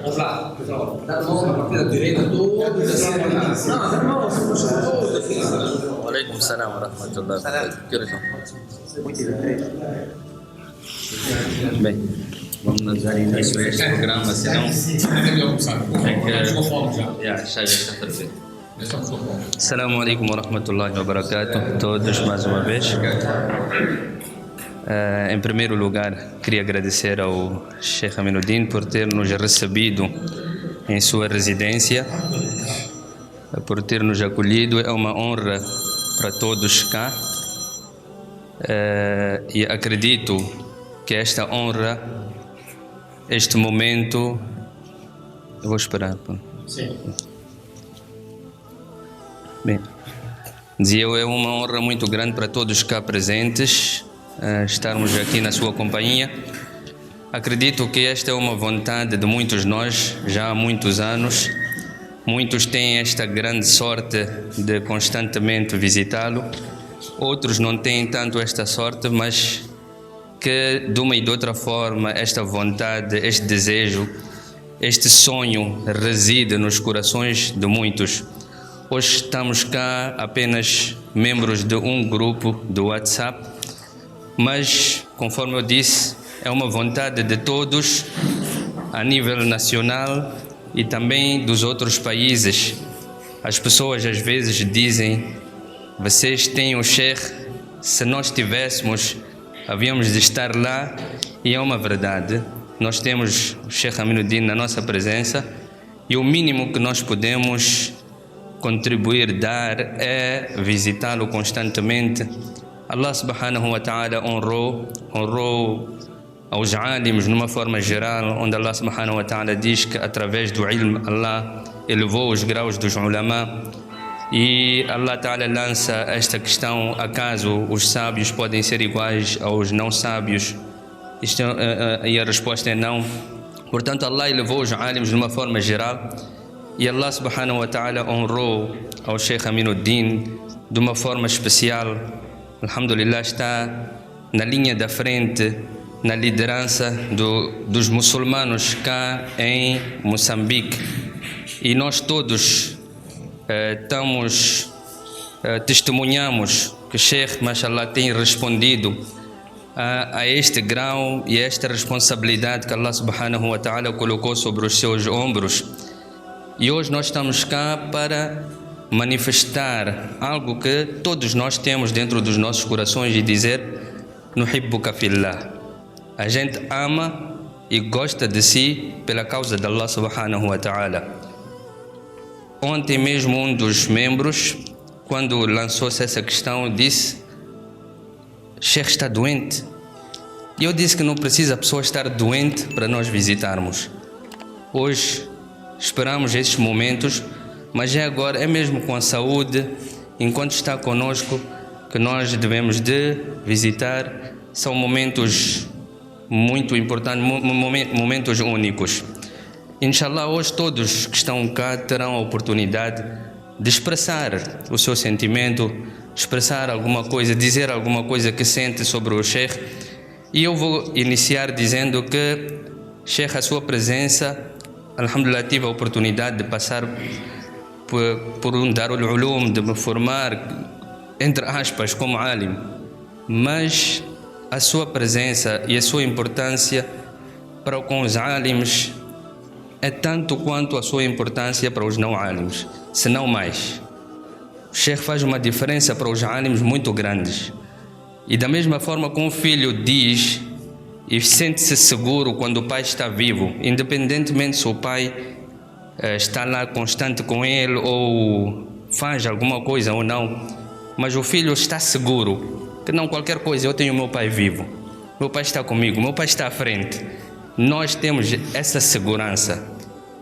Vamos lá, pessoal. Dá a mão na partida direita, todos assim. Não, dá a mão, todos assim. Alaikum salam wa rahmatullah. Que horas são? 8h03. Bem, vamos dar início a este programa, senão já está perfeito. Assalamu alaikum wa rahmatullahi wa barakatuh. Todos mais uma vez. Em primeiro lugar, queria agradecer ao Sheikh Aminuddin por ter nos recebido em sua residência, por ter nos acolhido. É uma honra para todos cá, e acredito que esta honra, este momento, eu vou esperar. Sim. Bem, dizia eu, é uma honra muito grande para todos cá presentes, estarmos aqui na sua companhia. Acredito que esta é uma vontade de muitos nós, já há muitos anos. Muitos têm esta grande sorte de constantemente visitá-lo, outros não têm tanto esta sorte, mas que de uma e de outra forma esta vontade, este desejo, este sonho reside nos corações de muitos. Hoje estamos cá apenas membros de um grupo do WhatsApp, mas, conforme eu disse, é uma vontade de todos a nível nacional e também dos outros países. As pessoas às vezes dizem: vocês têm o Sheikh, se nós tivéssemos, havíamos de estar lá, e é uma verdade. Nós temos o Sheikh Aminuddin na nossa presença e o mínimo que nós podemos contribuir, dar, é visitá-lo constantemente. Allah subhanahu wa ta'ala honrou aos alims numa forma geral, onde Allah subhanahu wa ta'ala diz que através do ilm Allah elevou os graus dos ulama, e Allah ta'ala lança esta questão: acaso os sábios podem ser iguais aos não sábios? E a resposta é não. Portanto, Allah elevou os alims de uma forma geral, e Allah subhanahu wa ta'ala honrou ao Sheikh Aminuddin de uma forma especial. Alhamdulillah, está na linha da frente, na liderança dos muçulmanos cá em Moçambique. E nós todos testemunhamos que o Sheikh, mashallah, tem respondido a este grau e a esta responsabilidade que Allah subhanahu wa ta'ala colocou sobre os seus ombros. E hoje nós estamos cá para manifestar algo que todos nós temos dentro dos nossos corações e dizer: Nuhibbuka fillah. A gente ama e gosta de si pela causa de Allah subhanahu wa ta'ala. Ontem mesmo um dos membros, quando lançou-se essa questão, disse: Sheikh está doente. E eu disse que não precisa a pessoa estar doente para nós visitarmos. Hoje esperamos esses momentos, mas é agora, é mesmo com a saúde, enquanto está conosco, que nós devemos de visitar. São momentos muito importantes, momentos únicos. Inshallah, hoje todos que estão cá terão a oportunidade de expressar o seu sentimento, expressar alguma coisa, dizer alguma coisa que sente sobre o Sheikh. E eu vou iniciar dizendo que, Sheikh, a sua presença, alhamdulillah, tive a oportunidade de passar por um Darul Ulum, de me formar, entre aspas, como alim, mas a sua presença e a sua importância para com os alims é tanto quanto a sua importância para os não alims, se não mais. O Sheikh faz uma diferença para os alims muito grandes. E da mesma forma que um filho diz e sente-se seguro quando o pai está vivo, independentemente se o pai está lá constante com ele ou faz alguma coisa ou não, mas o filho está seguro que não, qualquer coisa, eu tenho meu pai vivo, meu pai está comigo, meu pai está à frente. Nós temos essa segurança.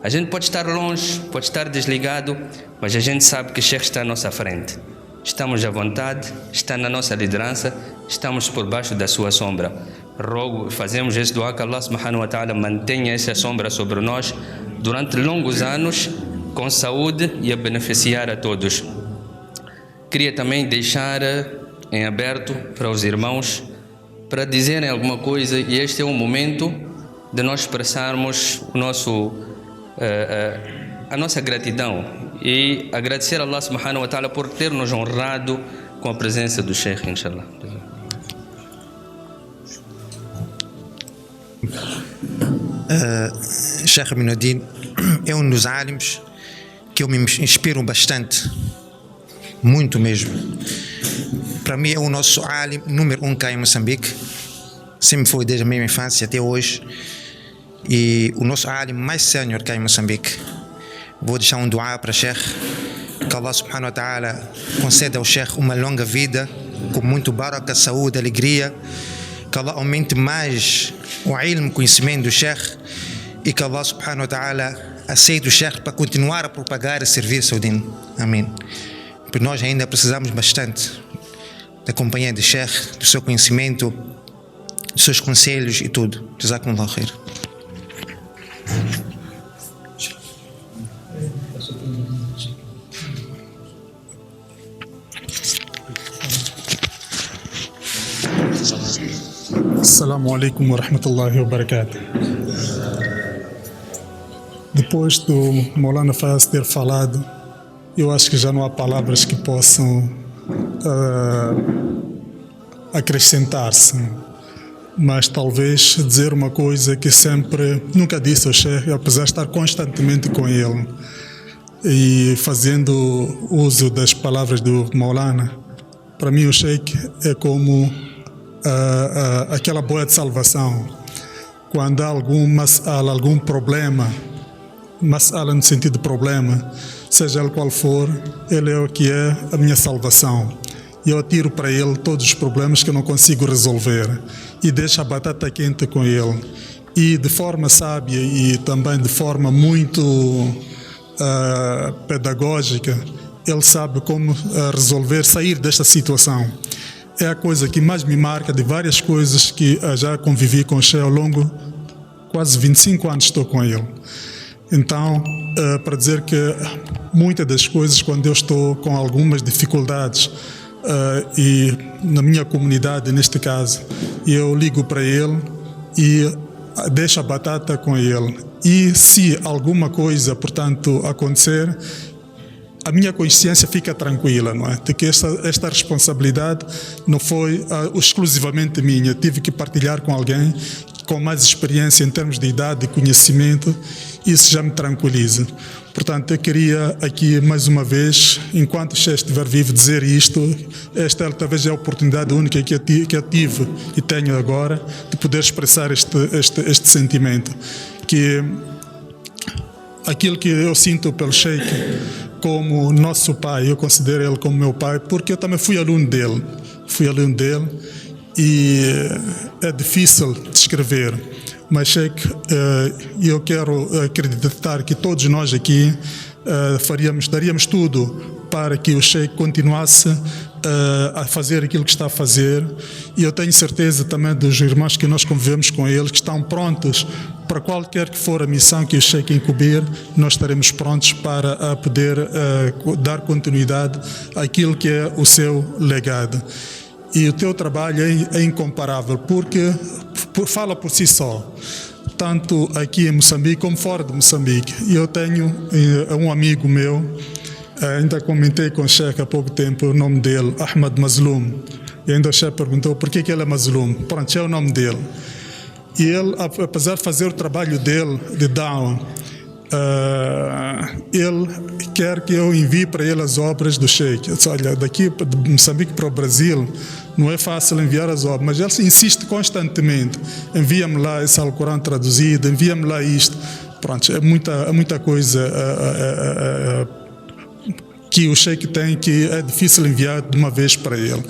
A gente pode estar longe, pode estar desligado, mas a gente sabe que o Sheikh está à nossa frente. Estamos à vontade, está na nossa liderança, estamos por baixo da sua sombra. Rogo, fazemos esse dua que Allah subhanahu wa ta'ala mantenha essa sombra sobre nós durante longos anos, com saúde e a beneficiar a todos. queria também deixar em aberto para os irmãos para dizerem alguma coisa, e este é o momento de nós expressarmos a nossa gratidão e agradecer a Allah subhanahu wa ta'ala por ter nos honrado com a presença do Sheikh, inshallah. Sheikh Aminuddin é um dos alims que eu me inspiro bastante, muito mesmo. Para mim é o nosso alim número 1 cá em Moçambique, sempre foi desde a minha infância até hoje, e o nosso alim mais sênior cá em Moçambique. Vou deixar um dua para Sheikh, que Allah subhanahu wa ta'ala conceda ao Sheikh uma longa vida, com muito baraka, saúde, alegria, que Allah aumente mais o ilm, conhecimento do Sheikh, e que Allah subhanahu wa ta'ala aceite o Sheikh para continuar a propagar e servir seu din. Amém. Porque nós ainda precisamos bastante da companhia do Sheikh, do seu conhecimento, dos seus conselhos e tudo. Jazakumullah khair. Assalamu alaikum wa rahmatullahi wa barakatuh. Depois do Maulana Faz ter falado, eu acho que já não há palavras que possam acrescentar-se, mas talvez dizer uma coisa que sempre, nunca disse ao Sheikh, apesar de estar constantemente com ele e fazendo uso das palavras do Maulana. Para mim o Sheikh é como aquela boia de salvação. Quando há algum problema, mas'ala no sentido de problema, seja ele qual for, ele é o que é a minha salvação. E eu atiro para ele todos os problemas que eu não consigo resolver e deixo a batata quente com ele. E de forma sábia e também de forma muito pedagógica, ele sabe como resolver, sair desta situação. É a coisa que mais me marca de várias coisas que já convivi com o Sheikh ao longo de quase 25 anos estou com ele. Então, para dizer que muitas das coisas, quando eu estou com algumas dificuldades e na minha comunidade, neste caso, eu ligo para ele e deixo a batata com ele. E se alguma coisa, portanto, acontecer, a minha consciência fica tranquila, não é? De que esta responsabilidade não foi exclusivamente minha. Tive que partilhar com alguém com mais experiência em termos de idade e conhecimento. Isso já me tranquiliza. Portanto, eu queria aqui, mais uma vez, enquanto o Sheikh estiver vivo, dizer isto. Esta talvez é a oportunidade única que eu tive e tenho agora de poder expressar este sentimento. Que aquilo que eu sinto pelo Sheikh como nosso pai, eu considero ele como meu pai, porque eu também fui aluno dele. E é difícil descrever, mas Sheikh, eu quero acreditar que todos nós aqui daríamos tudo para que o Sheikh continuasse a fazer aquilo que está a fazer, e eu tenho certeza também dos irmãos que nós convivemos com eles, que estão prontos para qualquer que for a missão que o Sheikh incumbir, nós estaremos prontos para poder dar continuidade àquilo que é o seu legado. E o teu trabalho é incomparável, porque fala por si só, tanto aqui em Moçambique como fora de Moçambique. E eu tenho um amigo meu, ainda comentei com o Sheikh há pouco tempo o nome dele, Ahmad Mazloum, e ainda o Sheikh perguntou por que ele é Mazloum. Pronto, é o nome dele. E ele, apesar de fazer o trabalho dele de Da'wah, ele quer que eu envie para ele as obras do Sheikh. Eu disse, olha, daqui de Moçambique para o Brasil não é fácil enviar as obras, mas ele insiste constantemente, envia-me lá esse Alcorão traduzido, envia-me lá isto. Pronto, é muita coisa que o Sheikh tem, que é difícil enviar de uma vez para ele.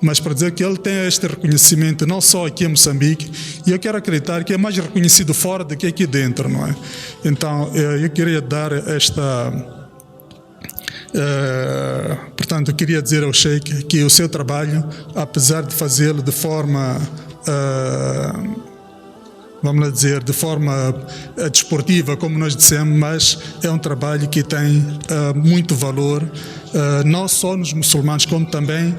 Mas para dizer que ele tem este reconhecimento não só aqui em Moçambique, e eu quero acreditar que é mais reconhecido fora do que aqui dentro, não é? Então, eu queria dar portanto, eu queria dizer ao Sheikh que o seu trabalho, apesar de fazê-lo de forma vamos dizer, de forma desportiva, como nós dissemos, mas é um trabalho que tem muito valor, não só nos muçulmanos, como também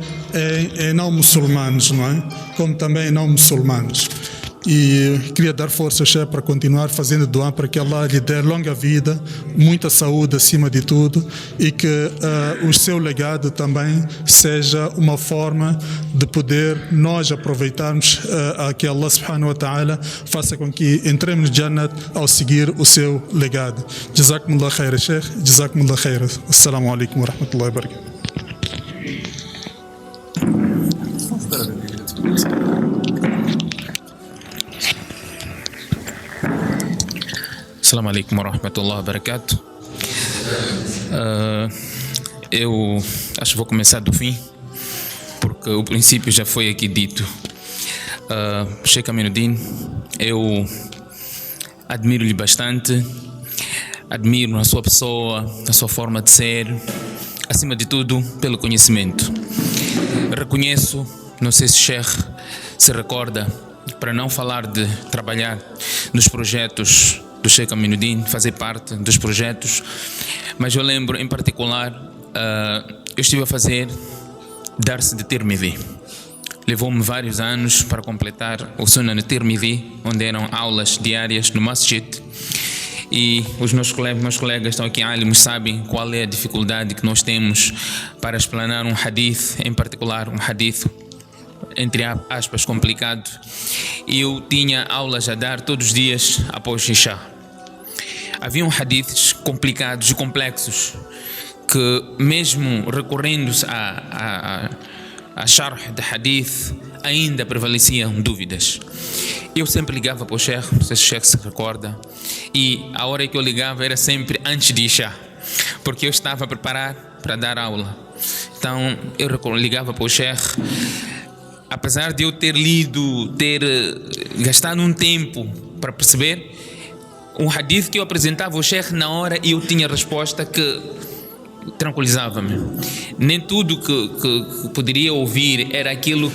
em não muçulmanos, não é? Como também em não muçulmanos. E queria dar força ao Sheikh para continuar fazendo doar para que Allah lhe dê longa vida, muita saúde acima de tudo, e que o seu legado também seja uma forma de poder nós aproveitarmos que Allah subhanahu wa ta'ala faça com que entremos no Jannat ao seguir o seu legado. Jazakumullah khair, Sheikh. Jazakumullah khair. Assalamu alaikum wa rahmatullahi wa barakatuh. Assalamu alaikum wa rahmatullahi wa barakatuh. Eu acho que vou começar do fim, porque o princípio já foi aqui dito. Sheikh Aminuddin, eu admiro-lhe bastante, admiro a sua pessoa, a sua forma de ser, acima de tudo pelo conhecimento. Reconheço, não sei se Sheikh se recorda, para não falar de trabalhar nos projetos do Sheikh Aminuddin, fazer parte dos projetos, mas eu lembro em particular, eu estive a fazer Dars de Tirmidhi. Levou-me vários anos para completar o Sunan de Tirmidhi, onde eram aulas diárias no Masjid, e os meus colegas estão aqui, alimos, sabem qual é a dificuldade que nós temos para explanar um hadith, em particular um hadith entre aspas complicado. E eu tinha aulas a dar todos os dias após Isha. Haviam hadiths complicados e complexos que, mesmo recorrendo-se a sharh de hadith, ainda prevaleciam dúvidas. Eu sempre ligava para o Sheikh, não sei se o Sheikh se recorda, e a hora que eu ligava era sempre antes de Isha, porque eu estava a preparar para dar aula. Então eu ligava para o Sheikh. Apesar de eu ter lido, ter gastado um tempo para perceber, um hadith que eu apresentava ao Sheikh na hora e eu tinha resposta que tranquilizava-me. Nem tudo que poderia ouvir era aquilo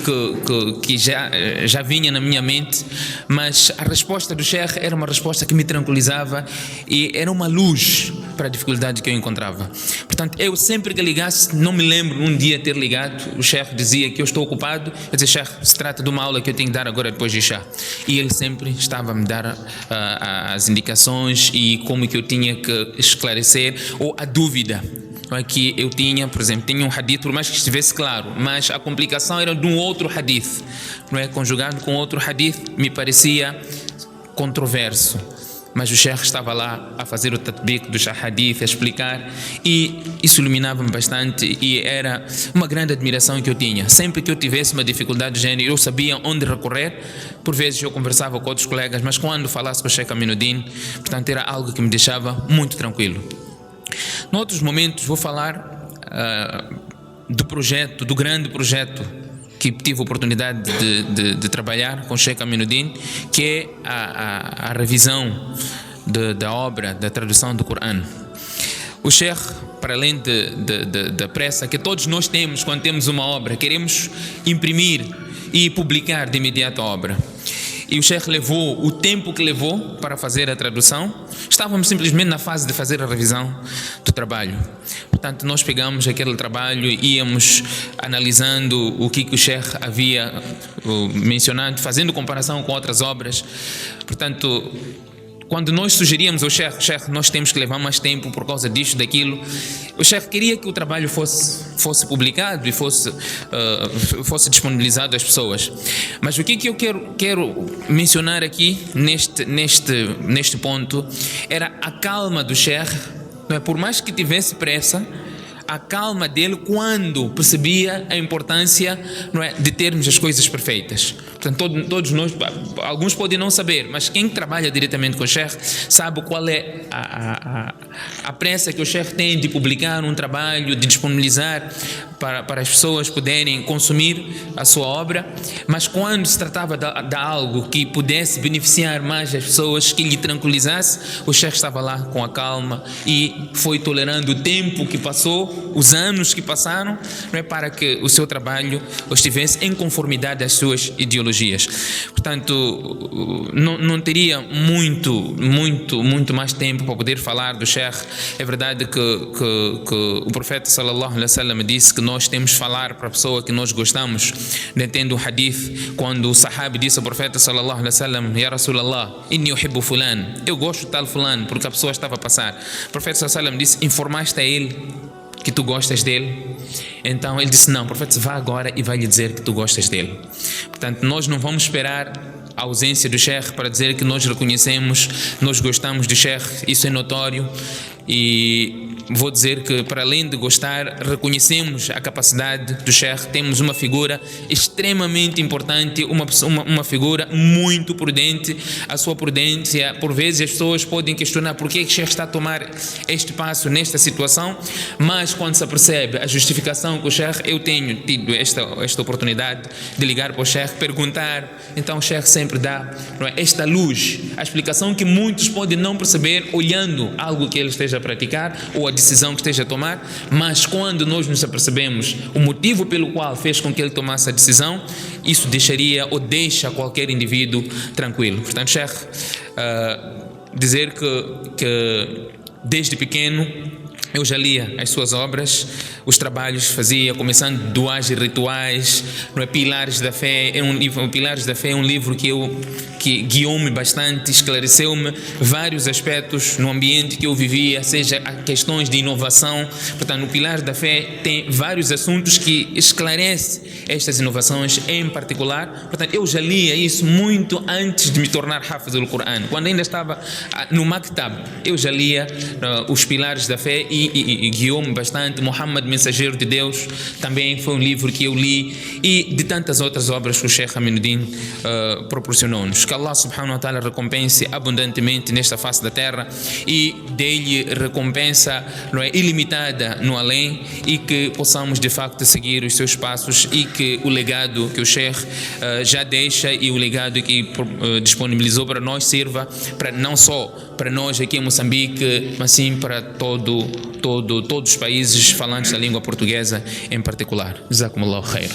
que já vinha na minha mente, mas a resposta do Sheikh era uma resposta que me tranquilizava e era uma luz para a dificuldade que eu encontrava. Portanto, eu sempre que ligasse, não me lembro um dia ter ligado, o Sheikh dizia que eu estou ocupado, eu dizia: Sheikh, se trata de uma aula que eu tenho que dar agora depois de Isha. E ele sempre estava a me dar as indicações e como que eu tinha que esclarecer, ou a dúvida que eu tinha. Por exemplo, tinha um hadith, por mais que estivesse claro, mas a complicação era de um outro hadith, não é? Conjugado com outro hadith, me parecia controverso, mas o Sheikh estava lá a fazer o tatbiq do hadith, a explicar, e isso iluminava-me bastante e era uma grande admiração que eu tinha. Sempre que eu tivesse uma dificuldade de gênero, eu sabia onde recorrer. Por vezes eu conversava com outros colegas, mas quando falasse com o Sheikh Aminuddin, portanto, era algo que me deixava muito tranquilo. Noutros momentos vou falar do projeto, do grande projeto que tive a oportunidade de trabalhar com o Sheikh Aminuddin, que é a revisão da obra, da tradução do Corão. O Sheikh, para além da pressa que todos nós temos quando temos uma obra, queremos imprimir e publicar de imediato a obra. E o Sheikh levou o tempo que levou para fazer a tradução. Estávamos simplesmente na fase de fazer a revisão do trabalho. Portanto, nós pegamos aquele trabalho e íamos analisando o que o Sheikh havia mencionado, fazendo comparação com outras obras. Portanto, quando nós sugeríamos ao Sheikh, nós temos que levar mais tempo por causa disto, daquilo, o Sheikh queria que o trabalho fosse publicado e fosse disponibilizado às pessoas. Mas o que eu quero mencionar aqui neste ponto era a calma do Sheikh, não é? Por mais que tivesse pressa, a calma dele quando percebia a importância, não é, de termos as coisas perfeitas. Portanto, todos nós, alguns podem não saber, mas quem trabalha diretamente com o Sheikh sabe qual é a pressa que o Sheikh tem de publicar um trabalho, de disponibilizar para as pessoas poderem consumir a sua obra. Mas quando se tratava de algo que pudesse beneficiar mais as pessoas, que lhe tranquilizasse, o Sheikh estava lá com a calma e foi tolerando o tempo que passou os anos que passaram, não é, para que o seu trabalho estivesse em conformidade às suas ideologias. Portanto, não teria muito mais tempo para poder falar do Sheikh. É verdade que o profeta sallallahu alaihi wasallam disse que nós temos que falar para a pessoa que nós gostamos. Entendo o hadith quando o sahabi disse ao profeta sallallahu alaihi wasallam: Ya Rasulallah, inni uhibbu fulan, eu gosto de tal fulano, porque a pessoa estava a passar. O profeta sallallahu alaihi wasallam disse: informaste a ele que tu gostas dele? Então ele disse: não. O profeta vá agora e vai lhe dizer que tu gostas dele. Portanto, nós não vamos esperar a ausência do Sheikh para dizer que nós reconhecemos, nós gostamos do Sheikh. Isso é notório. E vou dizer que, para além de gostar, reconhecemos a capacidade do Sheikh. Temos uma figura extremamente importante, uma figura muito prudente. A sua prudência, por vezes as pessoas podem questionar por que o Sheikh está a tomar este passo nesta situação, mas quando se apercebe a justificação com o Sheikh, eu tenho tido esta oportunidade de ligar para o Sheikh, perguntar. Então o Sheikh sempre dá, não é, esta luz, a explicação que muitos podem não perceber olhando algo que ele esteja a praticar ou a decisão que esteja a tomar, mas quando nós nos apercebemos o motivo pelo qual fez com que ele tomasse a decisão, isso deixaria ou deixa qualquer indivíduo tranquilo. Portanto, Sheikh, dizer que desde pequeno eu já lia as suas obras, os trabalhos que fazia, começando duas rituais, não é? Pilares da Fé. Pilares da Fé é um livro que guiou-me bastante, esclareceu-me vários aspectos no ambiente que eu vivia, seja questões de inovação. Portanto, no Pilares da Fé tem vários assuntos que esclarecem estas inovações em particular. Portanto, eu já lia isso muito antes de me tornar Hafiz do Coran. Quando ainda estava no Maktab, eu já lia os Pilares da Fé e guiou-me bastante. Muhammad, Mensageiro de Deus, também foi um livro que eu li, e de tantas outras obras que o Sheikh Aminuddin proporcionou-nos. Que Allah subhanahu wa ta'ala recompense abundantemente nesta face da terra e dê-lhe recompensa, não é, ilimitada no além, e que possamos de facto seguir os seus passos, e que o legado que o Sheikh já deixa e o legado que disponibilizou para nós sirva para, não só para nós aqui em Moçambique, mas sim para todos os países falantes da língua portuguesa em particular. Jazakumullahu khaira.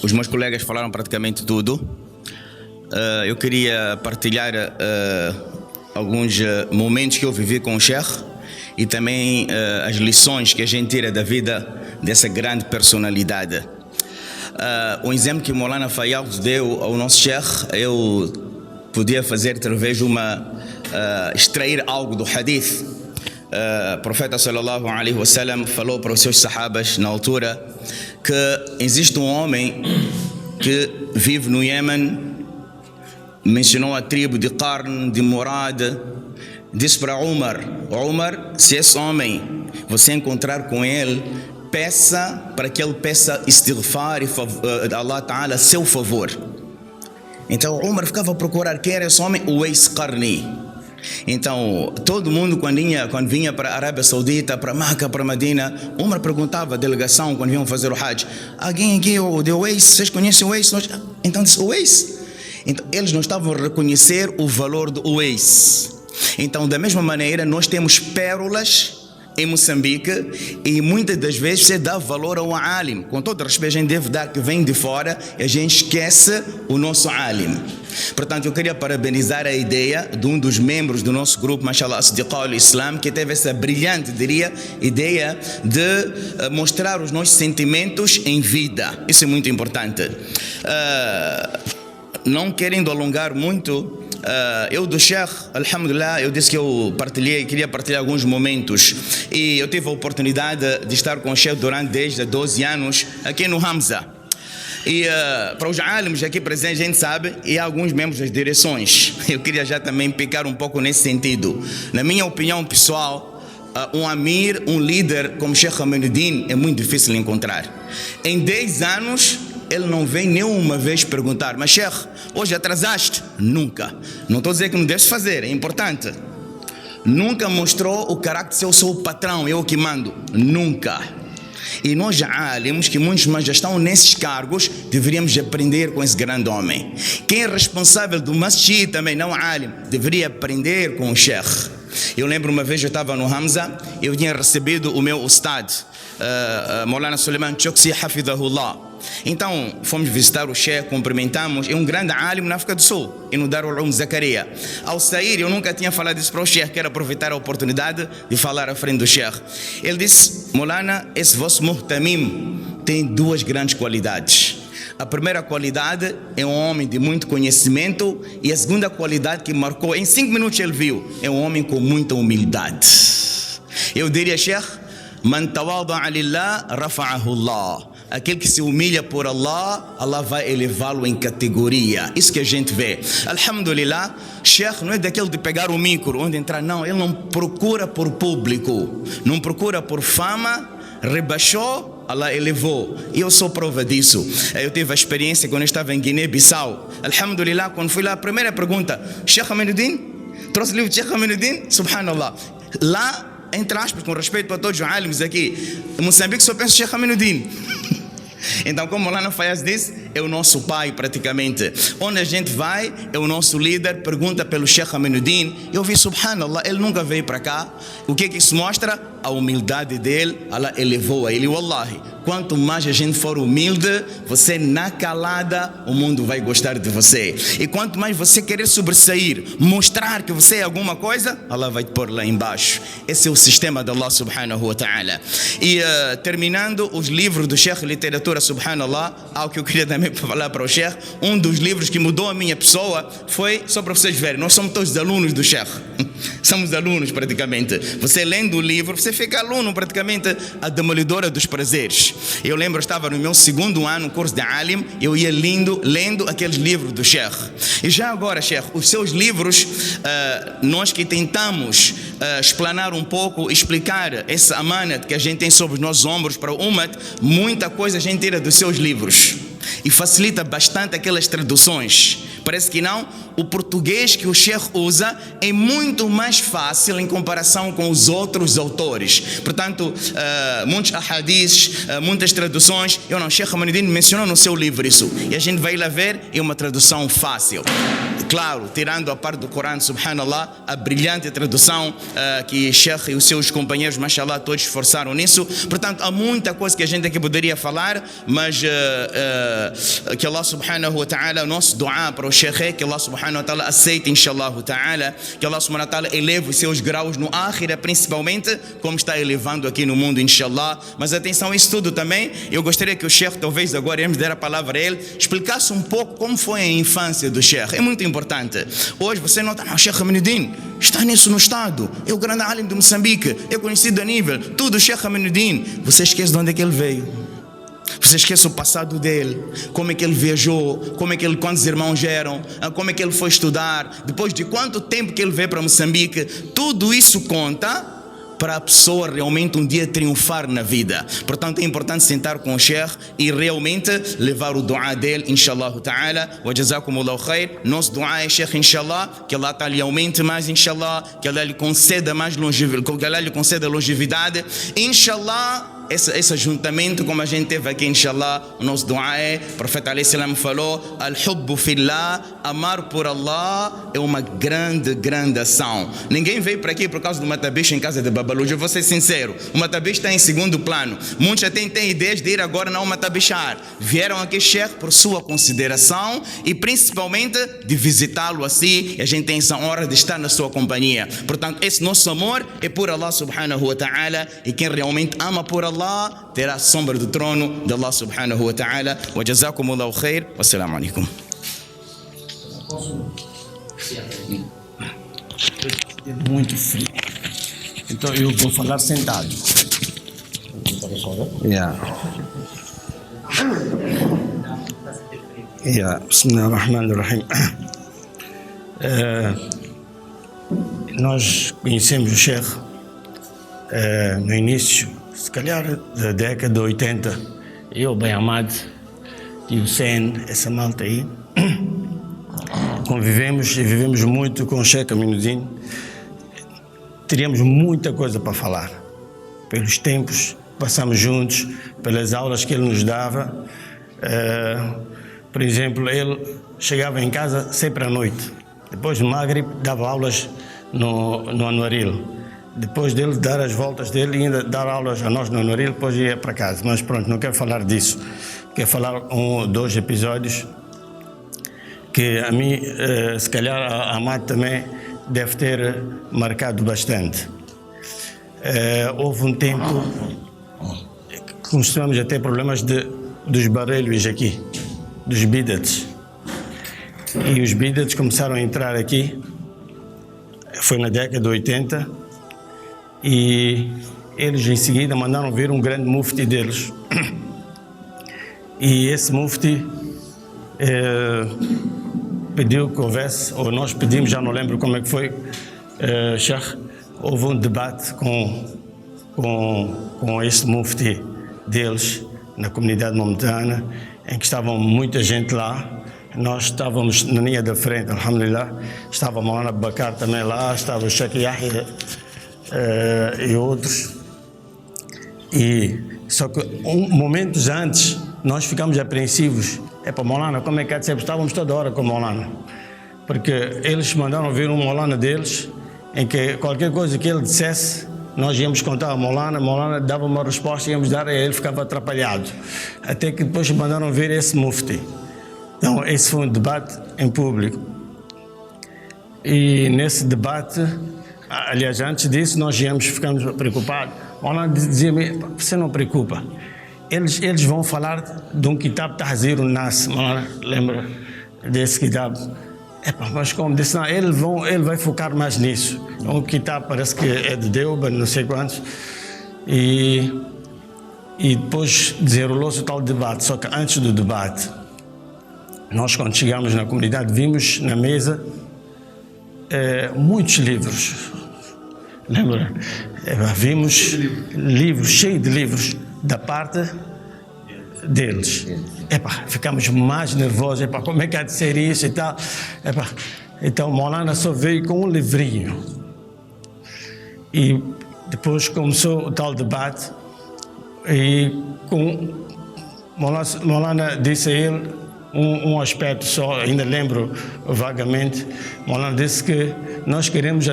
Os meus colegas falaram praticamente tudo. Eu queria partilhar alguns momentos que eu vivi com o Sheikh e também as lições que a gente tira da vida dessa grande personalidade. O exemplo que Maulana Fayyad deu ao nosso Sheikh, eu podia fazer talvez extrair algo do hadith. O profeta sallallahu alaihi wasallam falou para os seus sahabas na altura que existe um homem que vive no Iêmen, mencionou a tribo de Qarn, de Murad, disse para Umar: se esse homem você encontrar com ele, peça para que ele peça istighfar e Allah Ta'ala a seu favor. Então Umar ficava a procurar quem era esse homem, Uwais Qarni. Então todo mundo quando vinha para a Arábia Saudita, para Meca, para Medina, Umar perguntava à delegação quando vinham fazer o Hajj: alguém aqui de Uwais, vocês conhecem o Uwais? Então disse Uwais. Então eles não estavam a reconhecer o valor do Uwais. Então da mesma maneira nós temos pérolas em Moçambique e muitas das vezes você dá valor ao alim. Com todo respeito, a gente deve dar, que vem de fora, e a gente esquece o nosso alim. Portanto, eu queria parabenizar a ideia de um dos membros do nosso grupo, Mashallah, Siddiqah al-Islam, que teve essa brilhante, ideia de mostrar os nossos sentimentos em vida. Isso é muito importante. Não querendo alongar muito, eu do Sheikh, alhamdulillah, eu disse que eu queria partilhar alguns momentos, e eu tive a oportunidade de estar com o Sheikh durante 10 a 12 anos aqui no Hamza. E para os alims aqui presentes, a gente sabe, e alguns membros das direções, eu queria já também picar um pouco nesse sentido. Na minha opinião pessoal, um amir, um líder como Sheikh Aminuddin é muito difícil de encontrar. Em 10 anos ele não vem nenhuma vez perguntar: mas Sheikh, hoje atrasaste? Nunca. Não estou a dizer que não deves fazer, é importante. Nunca mostrou o carácter de eu sou o patrão, eu que mando. Nunca. E nós já alimos, que muitos mais já estão nesses cargos, deveríamos aprender com esse grande homem. Quem é responsável do masjid também, não alim, deveria aprender com o sheikh. Eu lembro uma vez eu estava no Hamza, eu tinha recebido o meu ustad, Maulana Suleiman Choksi Hafidahullah. Então fomos visitar o sheikh, cumprimentamos. É um grande alim na África do Sul, e no Darul Zakaria. Ao sair, eu nunca tinha falado isso para o sheikh, quero aproveitar a oportunidade de falar à frente do sheikh. Ele disse: Maulana, esse vosso muhtamim tem duas grandes qualidades. A primeira qualidade é um homem de muito conhecimento, e a segunda qualidade que marcou, em 5 minutos ele viu, é um homem com muita humildade. Eu diria, sheikh, man tawada'a lillah rafa'ahu Allah. Aquele que se humilha por Allah, Allah vai elevá-lo em categoria. Isso que a gente vê. Alhamdulillah, sheikh não é daquele de pegar o micro, onde entrar. Não, ele não procura por público, não procura por fama. Rebaixou, Allah elevou. E eu sou prova disso. Eu tive a experiência quando eu estava em Guiné-Bissau. Alhamdulillah, quando fui lá, a primeira pergunta: Sheikh Aminuddin? Trouxe o livro de Sheikh Aminuddin? Subhanallah. Lá, entre aspas, com respeito para todos os alims aqui, em Moçambique só penso Sheikh Aminuddin. Então, como Maulana Fayaz disse, é o nosso pai praticamente. Onde a gente vai, é o nosso líder. Pergunta pelo Sheikh Aminuddin. Eu vi, subhanallah, ele nunca veio para cá. O que é que isso mostra? A humildade dele. Allah elevou a ele. Wallahi, quanto mais a gente for humilde, você na calada, o mundo vai gostar de você. E quanto mais você querer sobressair, mostrar que você é alguma coisa, Allah vai te pôr lá embaixo. Esse é o sistema de Allah subhanahu wa ta'ala. E terminando, os livros do Sheikh, literatura, subhanallah, algo que eu queria também falar para o Sheikh, um dos livros que mudou a minha pessoa foi, só para vocês verem, nós somos todos alunos do Sheikh. Somos alunos praticamente. Você lendo o livro, você fica aluno praticamente. A Demolidora dos Prazeres. Eu lembro, eu estava no meu 2º ano, curso de Alim, eu ia lendo aqueles livros do Sheikh. E já agora, Sheikh, os seus livros, nós que tentamos explanar um pouco, explicar essa amanat que a gente tem sobre os nossos ombros para o Umat, muita coisa a gente tira dos seus livros. E facilita bastante aquelas traduções. Parece que não. O português que o Sheikh usa é muito mais fácil em comparação com os outros autores. Portanto, muitos ahadiths, muitas traduções. Sheikh Aminuddin mencionou no seu livro isso. E a gente vai lá ver, é uma tradução fácil. Claro, tirando a parte do Corão, subhanallah, a brilhante tradução que Sheikh e os seus companheiros, mashallah, todos esforçaram nisso. Portanto, há muita coisa que a gente aqui poderia falar, mas que Allah subhanahu wa ta'ala, o nosso dua para o Sheikh é que Allah subhanahu wa ta'ala aceite, inshallah ta'ala, que Allah subhanahu wa ta'ala eleve os seus graus no Akhira, principalmente, como está elevando aqui no mundo, inshallah. Mas atenção, isso tudo também, eu gostaria que o Sheikh, talvez agora iremos dar a palavra a ele, explicasse um pouco como foi a infância do Sheikh. É muito importante. Hoje você nota, o Sheikh Aminuddin está nisso no Estado, é o grande alim de Moçambique, é conhecido a nível, tudo o Sheikh Aminuddin. Você esquece de onde é que ele veio. Você esquece o passado dele, como é que ele viajou, quantos irmãos eram, como é que ele foi estudar, depois de quanto tempo que ele veio para Moçambique. Tudo isso conta para a pessoa realmente um dia triunfar na vida. Portanto, é importante sentar com o Sheikh e realmente levar o dua dele, inshallah ta'ala. Wa jazakumullahu khair. Nosso dua é, Sheikh, inshallah, que Allah lhe aumente mais, inshallah, que Allah lhe conceda mais longevidade, que Allah lhe conceda longevidade, inshallah. Esse ajuntamento, como a gente teve aqui, inshallah, o nosso dua é, o profeta alayhi salam falou, al-hubbu fillah, amar por Allah é uma grande, grande ação. Ninguém veio para aqui por causa do matabicho em casa de Babaluja, eu vou ser sincero, o matabicho está em segundo plano. Muitos até têm ideias de ir agora não matabichar. Vieram aqui, Sheikh, por sua consideração e principalmente de visitá-lo assim, e a gente tem essa honra de estar na sua companhia. Portanto, esse nosso amor é por Allah subhanahu wa ta'ala, e quem realmente ama por Allah terá a sombra do trono de Allah subhanahu wa ta'ala. Wa jazakumullahu khair. Wassalamu alaikum. Muito frio. Então eu vou falar sentado. Bismillahirrahmanirrahim. Nós conhecemos o Sheikh no início, se calhar da década de 80, eu, bem amado, e o Sen, essa malta aí, convivemos e vivemos muito com o Sheikh Aminuddin. Teríamos muita coisa para falar, pelos tempos que passamos juntos, pelas aulas que ele nos dava. Por exemplo, ele chegava em casa sempre à noite. Depois do Maghrib, dava aulas no Anuaril. Depois dele dar as voltas dele e ainda dar aulas a nós no Anuaril, depois ia para casa. Mas pronto, não quero falar disso. Quero falar 1 ou 2 episódios que a mim, se calhar a Amado também deve ter marcado bastante. Houve um tempo que costumamos a ter problemas dos barulhos aqui, dos bidets. E os bidets começaram a entrar aqui, foi na década de 80, e eles em seguida mandaram vir um grande mufti deles. E esse mufti pediu que houvesse, ou nós pedimos, já não lembro como é que foi, Sheikh, houve um debate com esse mufti deles na comunidade maometana, em que estavam muita gente lá. Nós estávamos na linha da frente, alhamdulillah. Estava Maulana Bakar também lá, estava o Sheikh Yahya e outros. E só que momentos antes nós ficamos apreensivos. Para Maulana, como é que há de ser? Estávamos toda hora com Maulana, porque eles mandaram vir um Maulana deles, em que qualquer coisa que ele dissesse, nós íamos contar a Maulana dava uma resposta, íamos dar, e ele ficava atrapalhado. Até que depois mandaram vir esse mufti. Então, esse foi um debate em público. E nesse debate, aliás, antes disso, nós ficamos preocupados. Maulana dizia-me, você não preocupa. Eles vão falar de um kitab Tahzir al-Nas. Lembra desse kitab? Mas como disse, não, ele vai focar mais nisso. Um kitab parece que é de Deuba, não sei quantos. E depois desenrolou-se o tal debate. Só que antes do debate, nós quando chegámos na comunidade, vimos na mesa muitos livros. Lembra? Vimos livros, cheios de livros, da parte deles. Ficamos mais nervosos. Como é que há de ser isso e tal? Então, Maulana só veio com um livrinho. E depois começou o tal debate. E Maulana disse a ele um aspecto só, ainda lembro vagamente. Maulana disse que nós queremos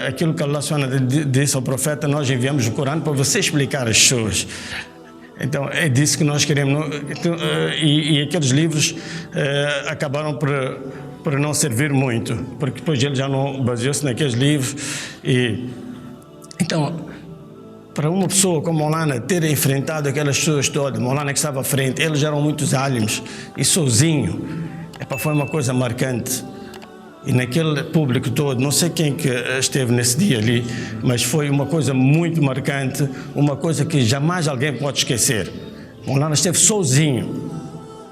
aquilo que Allah disse ao profeta, nós enviamos o Corão para você explicar às pessoas. Então é disso que nós queremos. E aqueles livros acabaram por não servir muito, porque depois ele já não baseou-se naqueles livros. Então, para uma pessoa como Maulana ter enfrentado aquelas pessoas todas, Maulana que estava à frente, eles eram muitos álimos, e sozinho, foi uma coisa marcante. E naquele público todo, não sei quem que esteve nesse dia ali, mas foi uma coisa muito marcante, uma coisa que jamais alguém pode esquecer. Maulana esteve sozinho.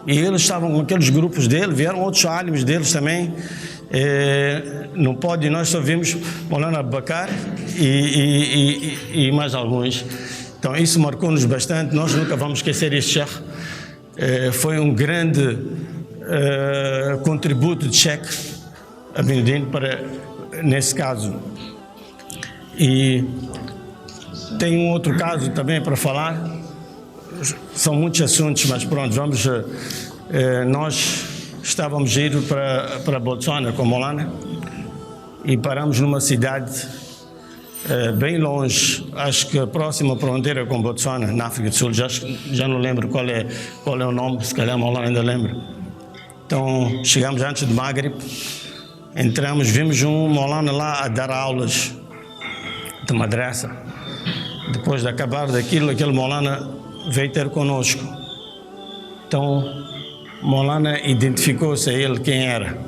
E eles estavam com aqueles grupos dele, vieram outros álimos deles também. No pódio nós só vimos Maulana Bakar e mais alguns. Então isso marcou-nos bastante, nós nunca vamos esquecer esse Sheikh. Foi um grande contributo de Sheikh Aminuddin nesse caso. E tem um outro caso também para falar. São muitos assuntos, mas pronto, vamos. Nós estávamos a ir para Botsuana com Maulana e paramos numa cidade bem longe, acho que próxima à fronteira com Botsuana, na África do Sul. Já não lembro qual é o nome, se calhar Maulana ainda lembra. Então chegamos antes do Maghrib. Entramos, vimos um Maulana lá a dar aulas de madraça. Depois de acabar daquilo, aquele Maulana veio ter conosco. Então, Maulana identificou-se a ele quem era.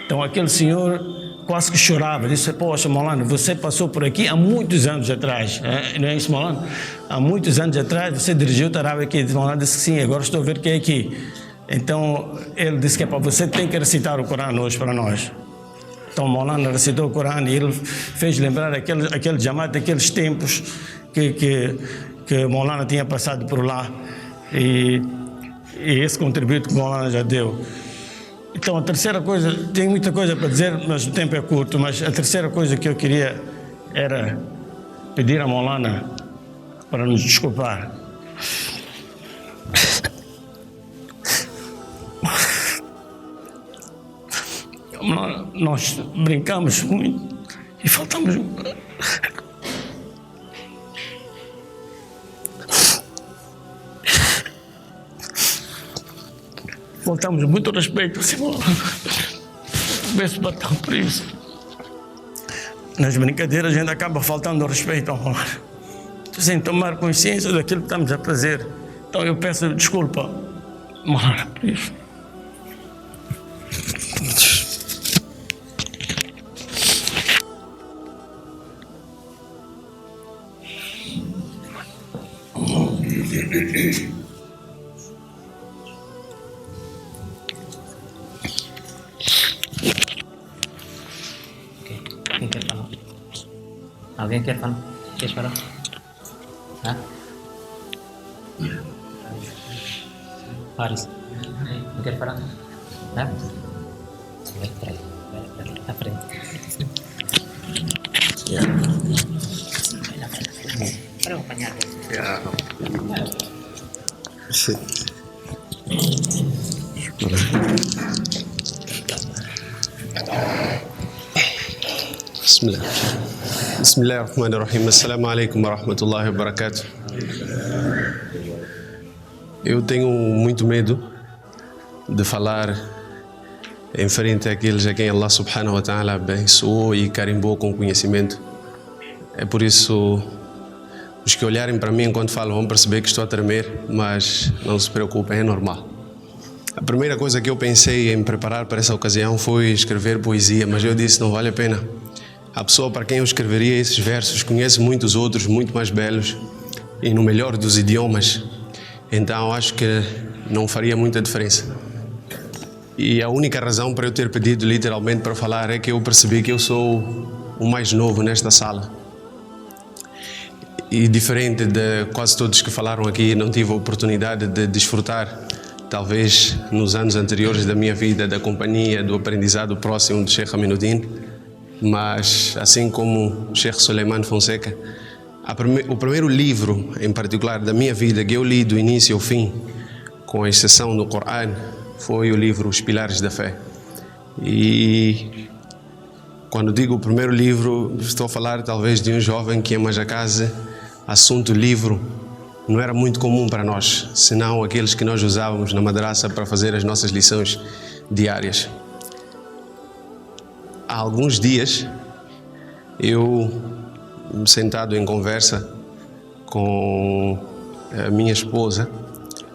Então, aquele senhor quase que chorava. Disse, poxa, Maulana, você passou por aqui há muitos anos atrás. Não é isso, Maulana? Há muitos anos atrás, você dirigiu o tarawih aqui. Maulana disse que sim, agora estou a ver que é aqui. Então, ele disse que você tem que recitar o Corão hoje para nós. Então Maulana recitou o Corão e ele fez lembrar aquele Jamaat, aqueles tempos que Maulana tinha passado por lá, e esse contributo que Maulana já deu. Então a terceira coisa, tem muita coisa para dizer, mas o tempo é curto, mas a terceira coisa que eu queria era pedir a Maulana para nos desculpar. Nós brincamos muito e faltamos. Faltamos muito respeito, Simão. Peço perdão por isso. Nas brincadeiras a gente acaba faltando respeito, amor. Sem tomar consciência daquilo que estamos a fazer. Então eu peço desculpa, amor, por isso. Quem quer falar? Alguém quer falar? Quer falar? Hã? Faris. Não quer falar? Hã? Vai para aí. À frente. Vai lá, para acompanhar. بسم الله الرحمن الرحيم. السلام عليكم ورحمة الله وبركاته. Eu tenho muito medo de falar em frente àqueles a quem Allah subhanahu wa ta'ala abençoou e carimbou com conhecimento. É por isso, os que olharem para mim enquanto falo vão perceber que estou a tremer, mas não se preocupem, é normal. A primeira coisa que eu pensei em preparar para essa ocasião foi escrever poesia, mas eu disse não vale a pena. A pessoa para quem eu escreveria esses versos conhece muitos outros, muito mais belos e no melhor dos idiomas. Então acho que não faria muita diferença. E a única razão para eu ter pedido literalmente para falar é que eu percebi que eu sou o mais novo nesta sala. E diferente de quase todos que falaram aqui, não tive a oportunidade de desfrutar, talvez nos anos anteriores da minha vida, da companhia, do aprendizado próximo de Sheikh Aminuddin. Mas, assim como o Sheikh Suleiman Fonseca, o primeiro livro, em particular, da minha vida, que eu li do início ao fim, com exceção do Corão, foi o livro Os Pilares da Fé. E quando digo o primeiro livro, estou a falar talvez de um jovem que em Majacase, assunto livro, não era muito comum para nós, senão aqueles que nós usávamos na madraça para fazer as nossas lições diárias. Há alguns dias, eu, sentado em conversa com a minha esposa,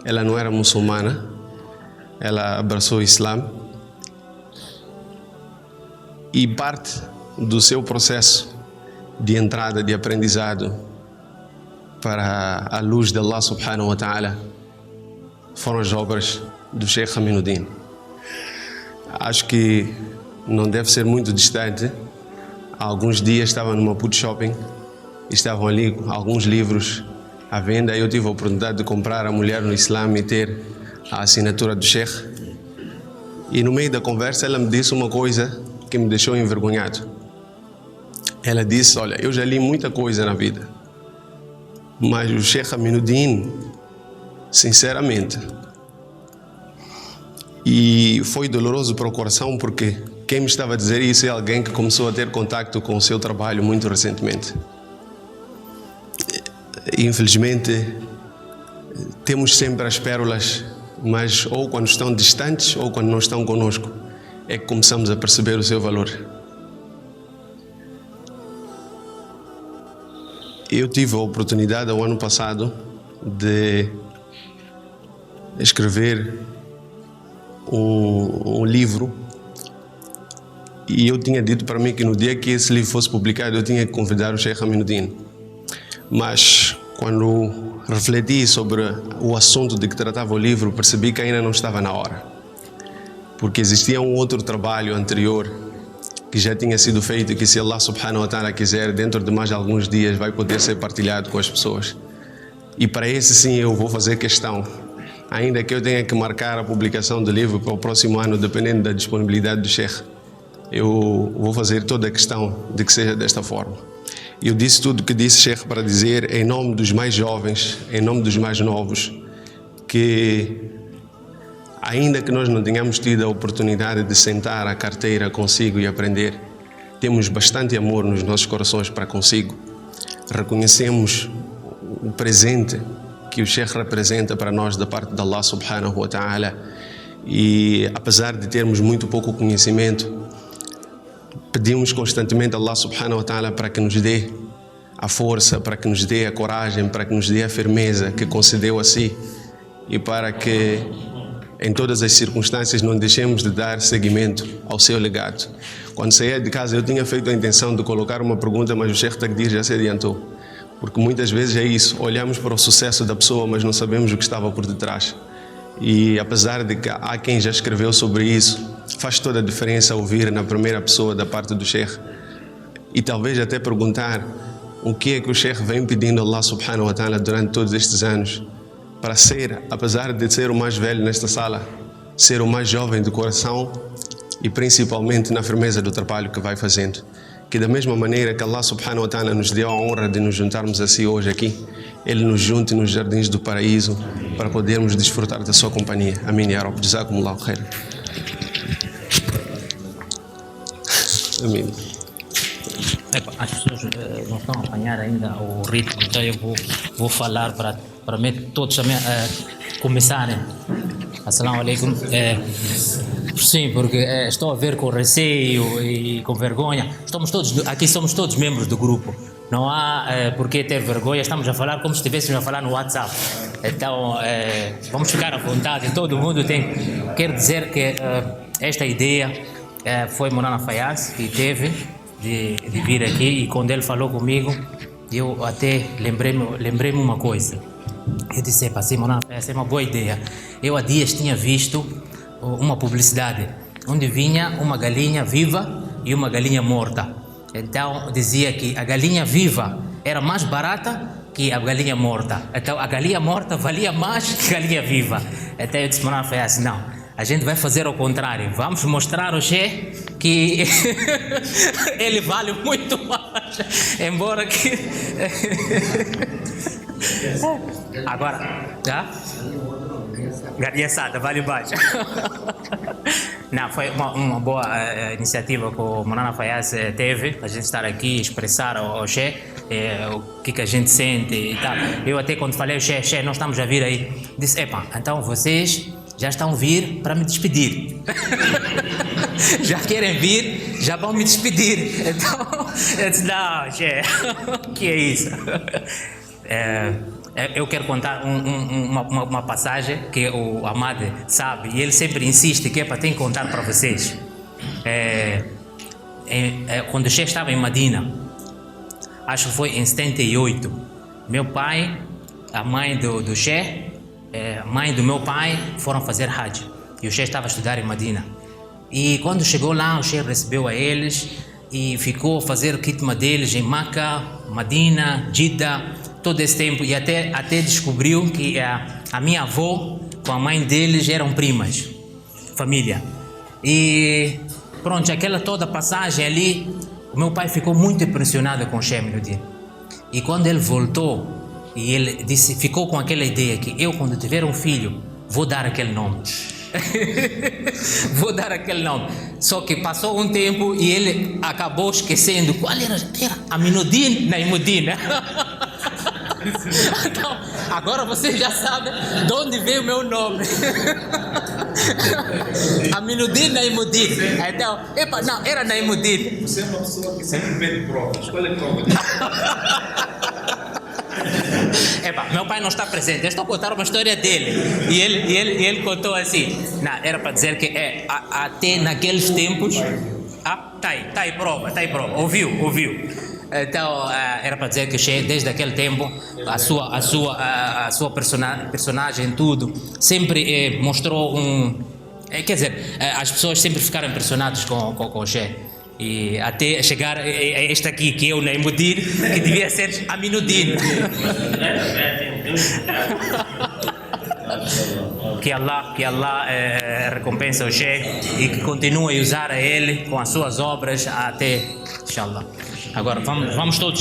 ela não era muçulmana, ela abraçou o Islã, e parte do seu processo de entrada, de aprendizado para a luz de Allah subhanahu wa ta'ala foram as obras do Sheikh Aminuddin. Acho que não deve ser muito distante. Há alguns dias estava no Maputo Shopping, estavam ali alguns livros à venda e eu tive a oportunidade de comprar A Mulher no Islã e ter a assinatura do Sheikh. E no meio da conversa ela me disse uma coisa que me deixou envergonhado. Ela disse, olha, eu já li muita coisa na vida, mas o Sheikh Aminuddin, sinceramente, e foi doloroso para o coração porque quem me estava a dizer isso é alguém que começou a ter contato com o seu trabalho muito recentemente. Infelizmente, temos sempre as pérolas, mas ou quando estão distantes ou quando não estão conosco, é que começamos a perceber o seu valor. Eu tive a oportunidade, o ano passado, de escrever um livro. E eu tinha dito para mim que no dia que esse livro fosse publicado, eu tinha que convidar o Sheikh Aminuddin. Mas, quando refleti sobre o assunto de que tratava o livro, percebi que ainda não estava na hora. Porque existia um outro trabalho anterior que já tinha sido feito e que, se Allah subhanahu wa ta'ala quiser, dentro de mais alguns dias vai poder ser partilhado com as pessoas. E para esse sim eu vou fazer questão, ainda que eu tenha que marcar a publicação do livro para o próximo ano, dependendo da disponibilidade do Sheikh. Eu vou fazer toda a questão de que seja desta forma. Eu disse tudo o que disse, Sheikh, para dizer, em nome dos mais jovens, em nome dos mais novos, que ainda que nós não tenhamos tido a oportunidade de sentar à carteira consigo e aprender, temos bastante amor nos nossos corações para consigo. Reconhecemos o presente que o Sheikh representa para nós da parte de Allah subhanahu wa ta'ala, e apesar de termos muito pouco conhecimento, pedimos constantemente a Allah subhanahu wa ta'ala para que nos dê a força, para que nos dê a coragem, para que nos dê a firmeza que concedeu a si, e para que em todas as circunstâncias não deixemos de dar seguimento ao seu legado. Quando saía de casa eu tinha feito a intenção de colocar uma pergunta, mas o Sheikh Taqdir já se adiantou. Porque muitas vezes é isso, olhamos para o sucesso da pessoa, mas não sabemos o que estava por detrás. E apesar de que há quem já escreveu sobre isso, faz toda a diferença ouvir na primeira pessoa da parte do Sheikh. E talvez até perguntar o que é que o Sheikh vem pedindo a Allah subhanahu wa ta'ala durante todos estes anos, para ser, apesar de ser o mais velho nesta sala, ser o mais jovem de coração e principalmente na firmeza do trabalho que vai fazendo. Que da mesma maneira que Allah subhanahu wa ta'ala nos deu a honra de nos juntarmos assim hoje aqui, Ele nos junte nos jardins do paraíso para podermos desfrutar da sua companhia. Amém, ya Rabb. Jazakumullahu khair. Amém. As pessoas não estão a apanhar ainda o ritmo, então eu vou falar para todos também começarem. Assalamu alaikum. Sim, porque estou a ver com receio e com vergonha. Aqui somos todos membros do grupo. Não há por que ter vergonha. Estamos a falar como se estivéssemos a falar no WhatsApp. Então, vamos ficar à vontade. Todo mundo tem. Quero dizer que esta ideia foi Maulana Fayaz que teve de vir aqui, e quando ele falou comigo, eu até lembrei-me uma coisa. Eu disse, sim, Maulana Fayaz, é uma boa ideia. Eu há dias tinha visto uma publicidade onde vinha uma galinha viva e uma galinha morta. Então dizia que a galinha viva era mais barata que a galinha morta. Então a galinha morta valia mais que a galinha viva. Então eu disse, Maulana Fayaz, não, a gente vai fazer o contrário. Vamos mostrar ao Sheikh que ele vale muito mais. Embora que... Agora, tá? Galinha assada, vale mais. Não, foi uma boa iniciativa que o Maulana Fayaz teve, a gente estar aqui, expressar ao Sheikh o que a gente sente e tal. Eu até quando falei ao Sheikh, nós estamos a vir aí, disse, então vocês já estão a vir para me despedir. Já querem vir, já vão me despedir. Então, eu disse, não, Sheikh, o que é isso? Eu quero contar uma passagem que o Ahmad sabe, e ele sempre insiste que é para ter que contar para vocês. Quando o Sheikh estava em Medina, acho que foi em 78, meu pai, a mãe do Sheikh, a mãe do meu pai foram fazer Hajj, e o Sheikh estava a estudar em Medina. E quando chegou lá, o Sheikh recebeu a eles e ficou a fazer o khitma deles em Meca, Medina, Jeddah, todo esse tempo, e até descobriu que a minha avó com a mãe deles eram primas, família. E pronto, aquela toda passagem ali, o meu pai ficou muito impressionado com o Sheikh Aminuddin. E quando ele voltou, e ele disse, ficou com aquela ideia que eu, quando tiver um filho, vou dar aquele nome. Vou dar aquele nome. Só que passou um tempo e ele acabou esquecendo qual era Aminuddin Naimuddin. Então, agora você já sabe de onde veio o meu nome. Aminuddin Naimuddin. Então, não, era Naimuddin. Você é uma pessoa que sempre pede provas. Qual é a prova? Meu pai não está presente, eu estou a contar uma história dele. E ele contou assim. Não, era para dizer que até naqueles tempos. Tá aí prova. Ouviu. Então, era para dizer que desde aquele tempo a sua personagem, tudo, sempre mostrou quer dizer, as pessoas sempre ficaram impressionadas com o Sheikh. E até chegar a este aqui, que é o Naimuddin, que devia ser Aminuddin. Que Allah recompensa o Sheikh e que continue a usar a ele com as suas obras até, inshallah. Agora vamos todos.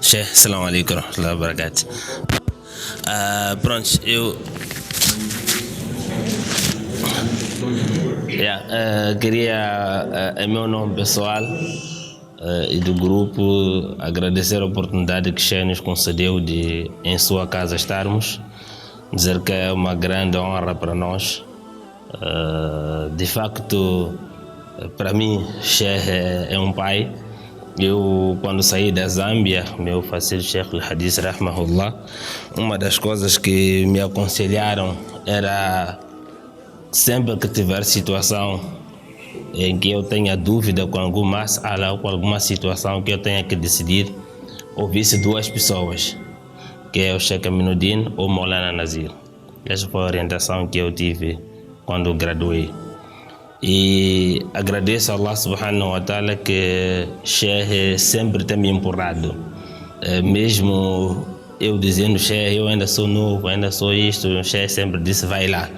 Sheikh, assalamu alaikum warahmatullahi wabarakatuh. Pronto, eu queria, em meu nome pessoal e do grupo, agradecer a oportunidade que Sheikh nos concedeu de em sua casa estarmos, dizer que é uma grande honra para nós. De facto, para mim, Sheikh é um pai. Eu, quando saí da Zâmbia, meu falecido Sheikh Al-Hadith Rahmahullah, uma das coisas que me aconselharam era, sempre que tiver situação em que eu tenha dúvida com alguma mas'ala ou com alguma situação que eu tenha que decidir, ouvisse duas pessoas, que é o Sheikh Aminuddin ou Maulana Nazir. Essa foi a orientação que eu tive quando graduei. E agradeço a Allah subhanahu wa ta'ala que Sheikh sempre tem me empurrado. Mesmo eu dizendo, Sheikh, eu ainda sou novo, ainda sou isto, o Sheikh sempre disse, vai lá.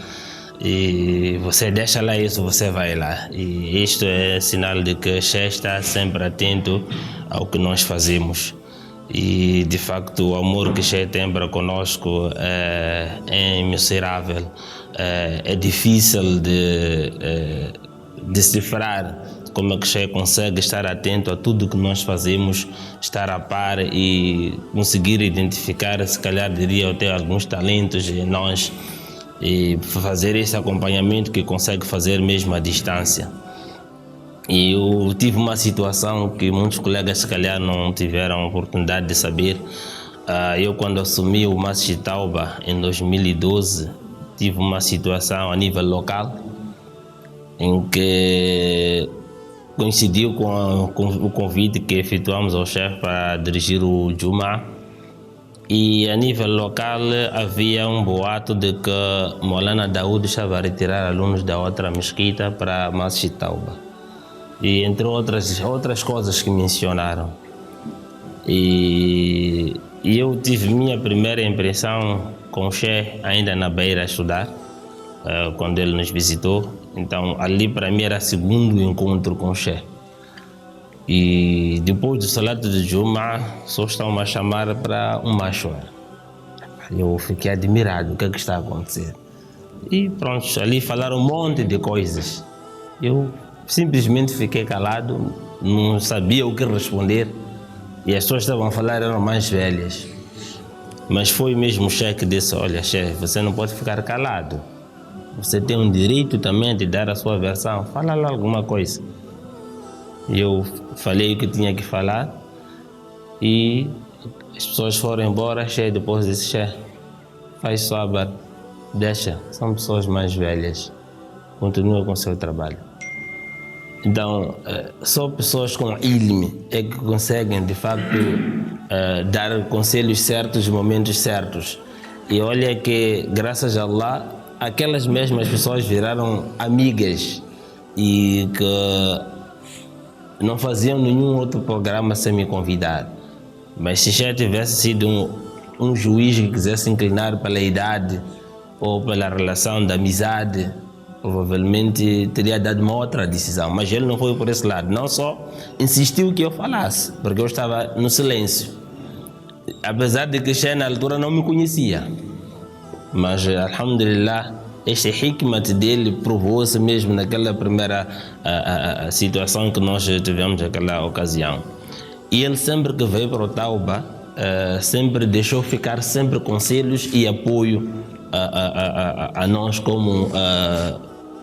E você deixa lá isso, você vai lá. E isto é sinal de que Sheikh está sempre atento ao que nós fazemos. E de facto o amor que Sheikh tem para conosco é imensurável. É difícil de decifrar como é que Sheikh consegue estar atento a tudo que nós fazemos, estar a par e conseguir identificar, se calhar diria até alguns talentos em nós, e fazer esse acompanhamento que consegue fazer mesmo à distância. E eu tive uma situação que muitos colegas se calhar não tiveram a oportunidade de saber. Eu, quando assumi o Masjid Tauba em 2012, tive uma situação a nível local em que coincidiu com o convite que efetuamos ao chefe para dirigir o Juma. E a nível local havia um boato de que Maulana Daoud estava a retirar alunos da outra mesquita para Masjid Tauba. E entre outras coisas que mencionaram. E eu tive minha primeira impressão com o Sheikh ainda na Beira a estudar, quando ele nos visitou. Então ali para mim era o segundo encontro com o Sheikh. E depois do Salat de Juma, só estão a chamar para um mashwar. Eu fiquei admirado, o que é que está a acontecer? E pronto, ali falaram um monte de coisas. Eu simplesmente fiquei calado, não sabia o que responder. E as pessoas que estavam a falar eram mais velhas. Mas foi mesmo o Sheikh que disse, olha Sheikh, você não pode ficar calado. Você tem um direito também de dar a sua versão. Fala lá alguma coisa. E eu falei o que tinha que falar. E as pessoas foram embora. Sheikh depois disse, Sheikh, faz sabr, deixa. São pessoas mais velhas. Continua com o seu trabalho. Então, só pessoas com ilm é que conseguem, de facto, dar conselhos certos nos momentos certos. E olha que, graças a Allah, aquelas mesmas pessoas viraram amigas e que não faziam nenhum outro programa sem me convidar. Mas se já tivesse sido um juiz que quisesse inclinar pela idade ou pela relação de amizade, provavelmente teria dado uma outra decisão, mas ele não foi por esse lado. Não só insistiu que eu falasse, porque eu estava no silêncio, apesar de que Sheikh na altura não me conhecia. Mas, alhamdulillah, este hikmat dele provou-se mesmo naquela primeira situação que nós tivemos naquela ocasião. E ele sempre que veio para o Tauba, sempre deixou ficar sempre conselhos e apoio a nós como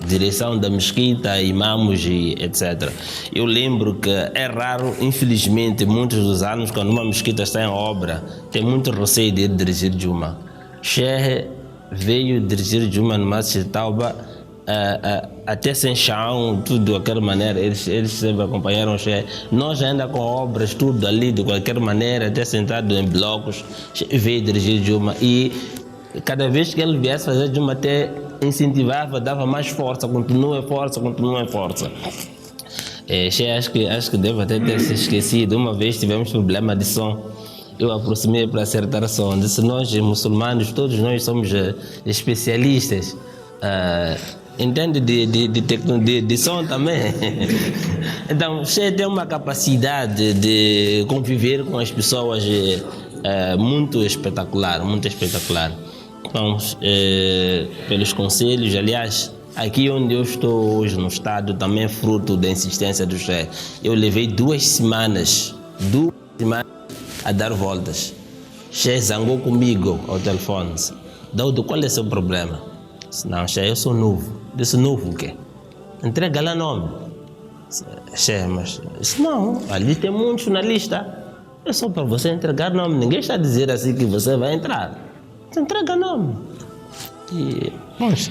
direção da mesquita, imamos e etc. Eu lembro que é raro, infelizmente, muitos dos anos, quando uma mesquita está em obra, tem muito receio de dirigir Juma. Sheikh veio dirigir Juma no Masjid Tauba, até sem chão, tudo de qualquer maneira, eles sempre acompanharam o Sheikh. Nós ainda com obras, tudo ali de qualquer maneira, até sentado em blocos, veio dirigir Juma. E cada vez que ele viesse fazer Juma, até incentivava, dava mais força, continua em força. Acho que devo até ter se esquecido. Uma vez tivemos problema de som. Eu aproximei para acertar som. Disse, nós muçulmanos, todos nós somos especialistas. entende de som também. Então, você tem uma capacidade de conviver com as pessoas muito espetacular, muito espetacular. Então, pelos conselhos, aliás, aqui onde eu estou hoje no estado, também é fruto da insistência do Sheikh. Eu levei 2 semanas a dar voltas. Sheikh zangou comigo ao telefone. Daudo, qual é o seu problema? Disse, não, Sheikh, eu sou novo. Disse, novo o quê? Entrega lá nome. Sheikh, mas disse, não, ali tem muitos na lista. É só para você entregar nome. Ninguém está a dizer assim que você vai entrar. Você entrega nome. E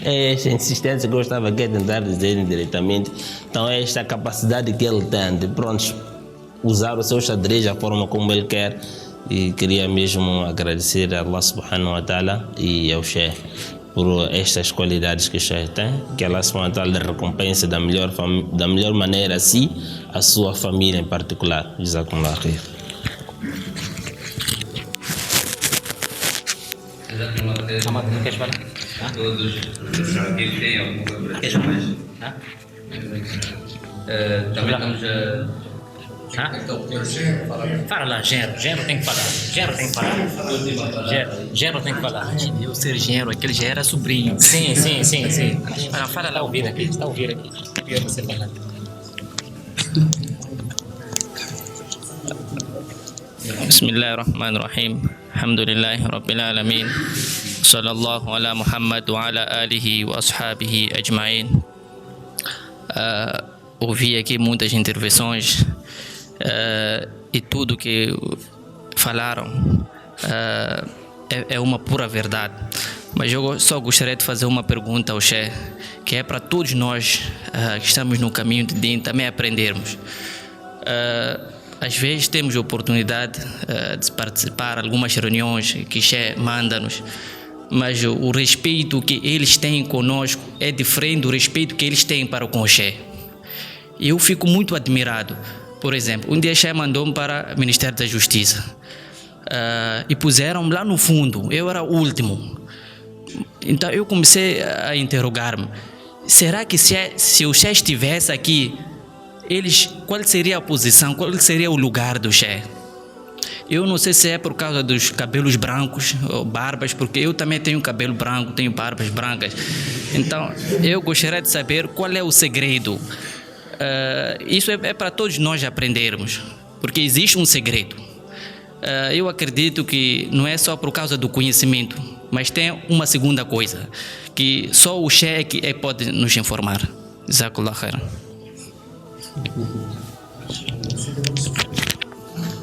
é esta insistência que eu estava aqui a tentar dizer indiretamente. Então é esta capacidade que ele tem de, pronto, usar o seu xadrez da forma como ele quer. E queria mesmo agradecer a Allah subhanahu wa ta'ala e ao Sheikh por estas qualidades que o Sheikh tem, que Allah subhanahu wa ta'ala recompense da melhor maneira a si, a sua família em particular. Jazakumullah khair. Amado, não queres falar? Todos aqui têm alguma coisa mais. Também estamos Fala lá, Gero tem que falar. Gero tem que falar. Eu ser Gero, aquele já era sobrinho. Sim. Fala lá, ouvir aqui. Está a ouvir aqui. Eu você falar. Bismillahirrahmanirrahim. Alhamdulillahi Rabbil Alamin. Sallallahu ala Muhammad wa ala alihi wa ashabihi ajma'in. Ouvi aqui muitas intervenções e tudo que falaram é uma pura verdade. Mas eu só gostaria de fazer uma pergunta ao Sheikh, que é para todos nós que estamos no caminho de Din também aprendermos. Às vezes temos a oportunidade de participar de algumas reuniões que Sheikh manda-nos, mas o respeito que eles têm conosco é diferente do respeito que eles têm para com o Sheikh. Eu fico muito admirado. Por exemplo, um dia o Sheikh mandou-me para o Ministério da Justiça e puseram-me lá no fundo, eu era o último. Então eu comecei a interrogar-me, será que se o Sheikh estivesse aqui, qual seria a posição, qual seria o lugar do Sheikh? Eu não sei se é por causa dos cabelos brancos ou barbas, porque eu também tenho cabelo branco, tenho barbas brancas. Então eu gostaria de saber qual é o segredo. Isso é para todos nós aprendermos, porque existe um segredo. Eu acredito que não é só por causa do conhecimento, mas tem uma segunda coisa, que só o Sheikh pode nos informar. Jazakallah khairan.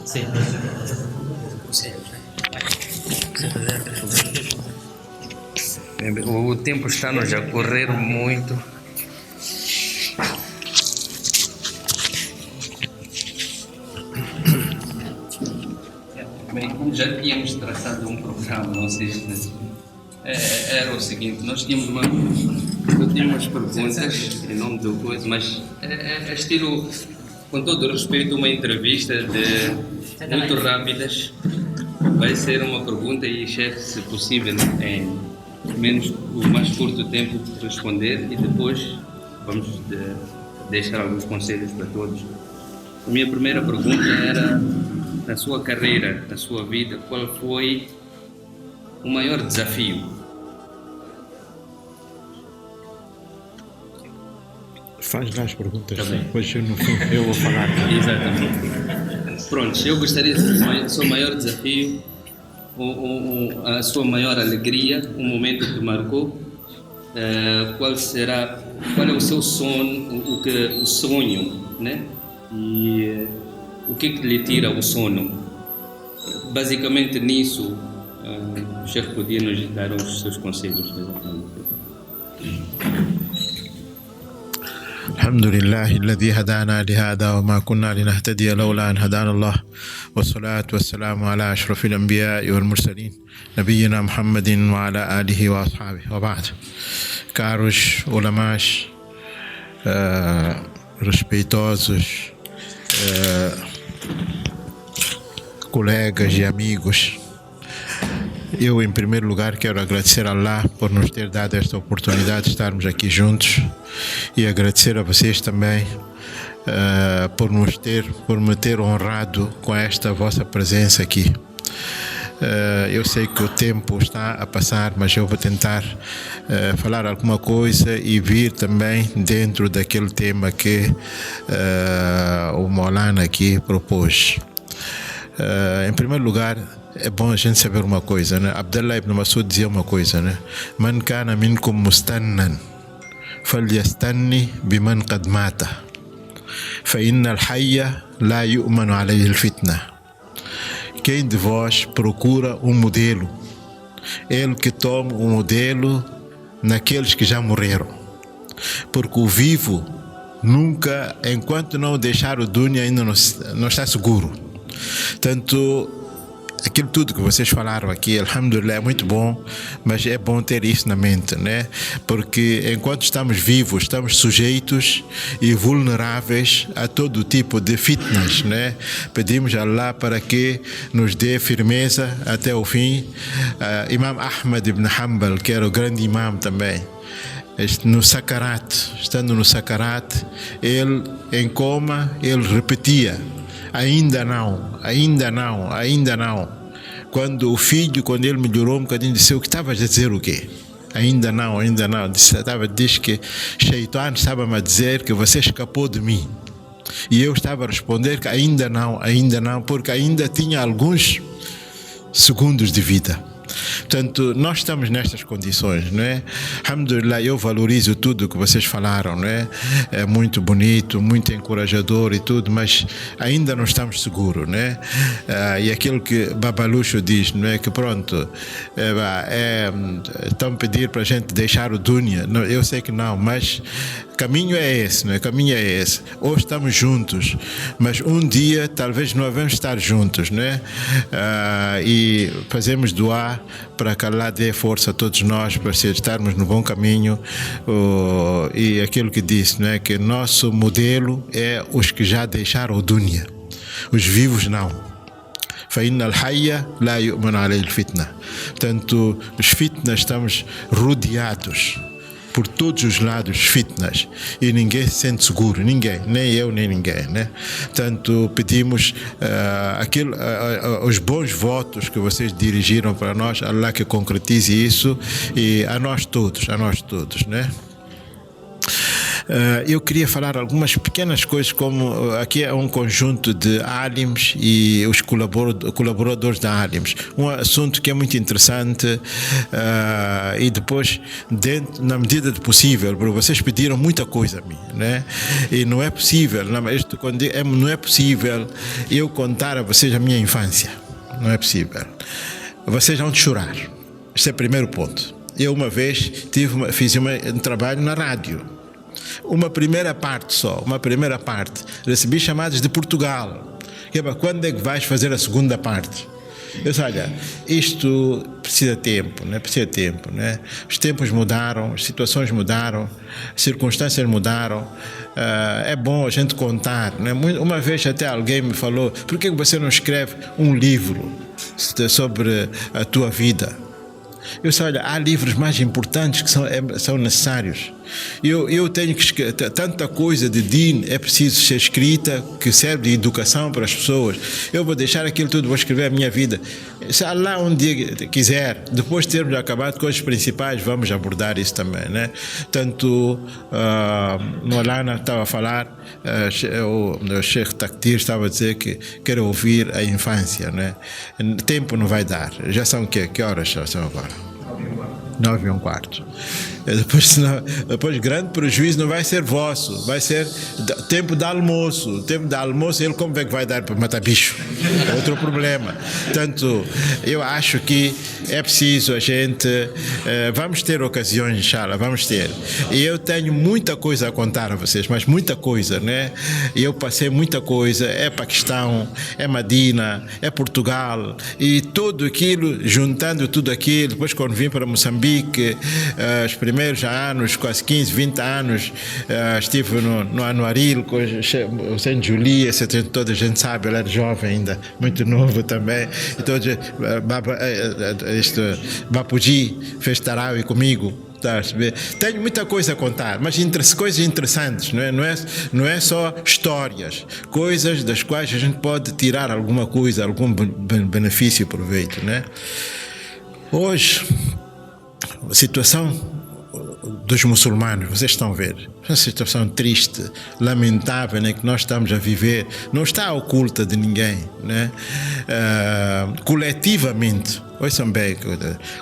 Sim. O tempo está-nos a correr muito. Bem, como já tínhamos traçado um programa, não sei se era o seguinte, nós tínhamos umas perguntas em nome do coisa, mas é estilo, com todo o respeito, uma entrevista muito rápidas. Vai ser uma pergunta e, chefe, se possível, em o mais curto tempo de responder, e depois vamos deixar alguns conselhos para todos. A minha primeira pergunta era, na sua carreira, na sua vida, qual foi o maior desafio? Faz lá as perguntas, depois no fim eu vou falar. Exatamente. Pronto, eu gostaria de saber o seu maior desafio, a sua maior alegria, um momento que marcou, qual é o seu sonho, o sonho, né? E o que lhe tira o sono? Basicamente nisso, o chefe podia nos dar os seus conselhos. الحمد لله الذي هدانا لهذا وما كنا لنهتدي لولا أن هدانا الله والصلاة والسلام على أشرف الأنبياء والمرسلين نبينا محمد وعلى آله وأصحابه وبعد. Caros ulamás, respeitosos colegas e amigos Eu, em primeiro lugar, quero agradecer a Allah por nos ter dado esta oportunidade de estarmos aqui juntos e agradecer a vocês também por me ter honrado com esta vossa presença aqui. Eu sei que o tempo está a passar, mas eu vou tentar falar alguma coisa e vir também dentro daquele tema que o Maulana aqui propôs. Em primeiro lugar, é bom a gente saber uma coisa, né? Abdullah ibn Mas'ud dizia uma coisa, né? Man kana minkum mustannan falyastanni biman qad mata fa inna al-hayya la yu'manu alayhi al-fitna. Quem de vós procura um modelo, ele que tome um modelo naqueles que já morreram, porque o vivo nunca, enquanto não deixar o dunya, ainda não está seguro. Tanto aquilo tudo que vocês falaram aqui, alhamdulillah, é muito bom, mas é bom ter isso na mente, né? Porque enquanto estamos vivos, estamos sujeitos e vulneráveis a todo tipo de fitnas, né? Pedimos a Allah para que nos dê firmeza até o fim. Imam Ahmad ibn Hanbal, que era o grande imam também, no Sakarat, estando no Sakarat, ele em coma, ele repetia: ainda não, ainda não, ainda não. Quando o filho, quando ele melhorou um bocadinho, disse: o que estavas a dizer o quê? Ainda não, ainda não. Diz que Shaitan estava-me a dizer que você escapou de mim. E eu estava a responder que ainda não, porque ainda tinha alguns segundos de vida. Portanto, nós estamos nestas condições, não é? Alhamdulillah, eu valorizo tudo que vocês falaram, não é? É muito bonito, muito encorajador e tudo, mas ainda não estamos seguros, não é? E aquilo que Babalucho diz, não é? Que pronto, estão a pedir para a gente deixar o dunya. Não, eu sei que não, mas caminho é esse, não é? Caminho é esse. Hoje estamos juntos, mas um dia talvez não vamos estar juntos, não é? E fazemos doar para que Allah dê força a todos nós para estarmos no bom caminho. E aquilo que disse, não é? Que nosso modelo é os que já deixaram o dunya, os vivos não. فإن الحي لا يؤمن عليه الفتنة. Portanto, os fitnas, estamos rodeados por todos os lados, fitnas, e ninguém se sente seguro, ninguém, nem eu nem ninguém, né? Portanto, pedimos os bons votos que vocês dirigiram para nós, Allah que concretize isso, e a nós todos, né? Eu queria falar algumas pequenas coisas, como aqui é um conjunto de alims e os colaboradores da alims, um assunto que é muito interessante, e depois, na medida do possível, porque vocês pediram muita coisa a mim, né? E não é possível, não é possível eu contar a vocês a minha infância, não é possível. Vocês vão chorar. Este é o primeiro ponto. Eu uma vez fiz um trabalho na rádio, uma primeira parte, recebi chamadas de Portugal: quando é que vais fazer a segunda parte? Eu disse: olha, isto precisa de tempo, né? Os tempos mudaram, as situações mudaram, as circunstâncias mudaram. É bom a gente contar, né? Uma vez até alguém me falou: por que você não escreve um livro sobre a tua vida? Eu disse: olha, há livros mais importantes que são necessários. Eu tenho que escrever, tanta coisa de din é preciso ser escrita, que serve de educação para as pessoas. Eu vou deixar aquilo tudo, vou escrever a minha vida. Se Allah um dia quiser, depois de termos acabado com os principais, vamos abordar isso também, né? Tanto Maulana estava a falar, o Sheikh Takdir estava a dizer que quer ouvir a infância, né? Tempo não vai dar. Já são que horas já são agora? 9:15. Depois grande prejuízo não vai ser vosso, vai ser tempo de almoço. Tempo de almoço, ele como é que vai dar para matar bicho? É outro problema. Portanto, eu acho que é preciso a gente, vamos ter ocasiões, inshallah, vamos ter. E eu tenho muita coisa a contar a vocês, mas muita coisa, né? Eu passei muita coisa, é Paquistão, é Madina, é Portugal, e tudo aquilo, juntando tudo aquilo, depois quando vim para Moçambique, Moçambique, os primeiros anos, quase 15, 20 anos, estive no Anuaril com o Saint Julie, toda a gente sabe, ele era jovem ainda, muito novo também. Então, Bapuji fez tarawih comigo. Tenho muita coisa a contar, mas coisas interessantes, não é só histórias, coisas das quais a gente pode tirar alguma coisa, algum benefício e proveito, né? Hoje, a situação dos muçulmanos, vocês estão a ver, uma situação triste, lamentável, né, que nós estamos a viver, não está oculta de ninguém, né? Coletivamente, ouçam bem,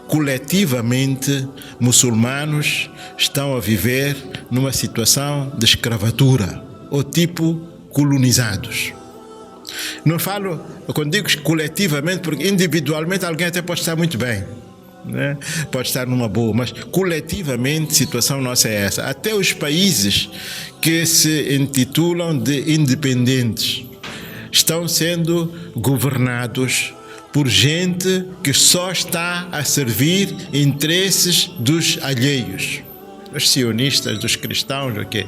coletivamente, muçulmanos estão a viver numa situação de escravatura, ou tipo colonizados. Não falo, quando digo coletivamente, porque individualmente alguém até pode estar muito bem, né? Pode estar numa boa, mas coletivamente a situação nossa é essa. Até os países que se intitulam de independentes estão sendo governados por gente que só está a servir interesses dos alheios, dos sionistas, dos cristãos, ok?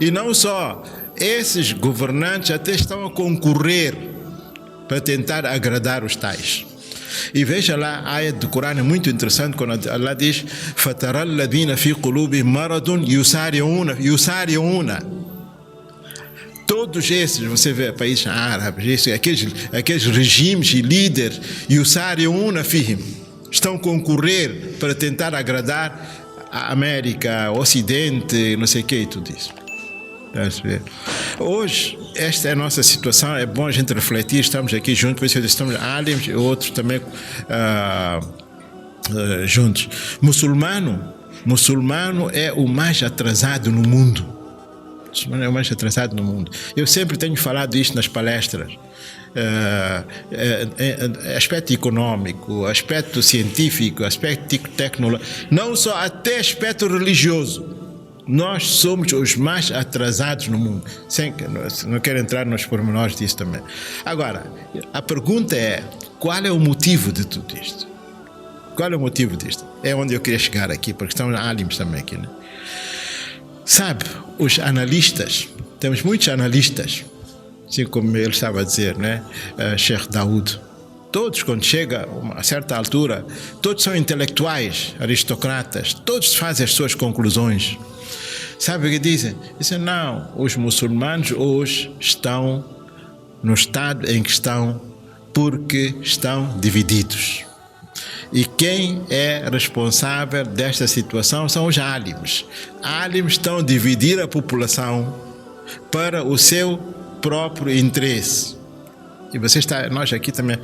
E não só, esses governantes até estão a concorrer para tentar agradar os tais. E veja lá, a área do Corão é muito interessante quando Allah diz فَتَرَى الَّذِينَ فِي قُلُوبِهِم مَرَضٌ يُسَارِعُونَ. Todos esses, você vê países árabes, aqueles regimes e líderes, يُسَارِعُونَ فِيهِم, estão a concorrer para tentar agradar a América, o Ocidente, não sei o que e tudo isso. Hoje, esta é a nossa situação, é bom a gente refletir, estamos aqui juntos, estamos álims e outros também juntos. Muçulmano é o mais atrasado no mundo. É o mais atrasado no mundo. Eu sempre tenho falado isto nas palestras. Aspecto econômico, aspecto científico, aspecto tecnológico, não só, até aspecto religioso. Nós somos os mais atrasados no mundo. Não quero entrar nos pormenores disso também. Agora, a pergunta é: qual é o motivo de tudo isto? Qual é o motivo disto? É onde eu queria chegar aqui, porque estamos álims também aqui, né? Sabe, os analistas, temos muitos analistas, assim como ele estava a dizer, né? Sheikh Daoud. Todos, quando chega a uma certa altura, todos são intelectuais, aristocratas, todos fazem as suas conclusões. Sabe o que dizem? Dizem, não, os muçulmanos hoje estão no estado em que estão porque estão divididos. E quem é responsável desta situação são os álims. Álims estão a dividir a população para o seu próprio interesse. E nós aqui também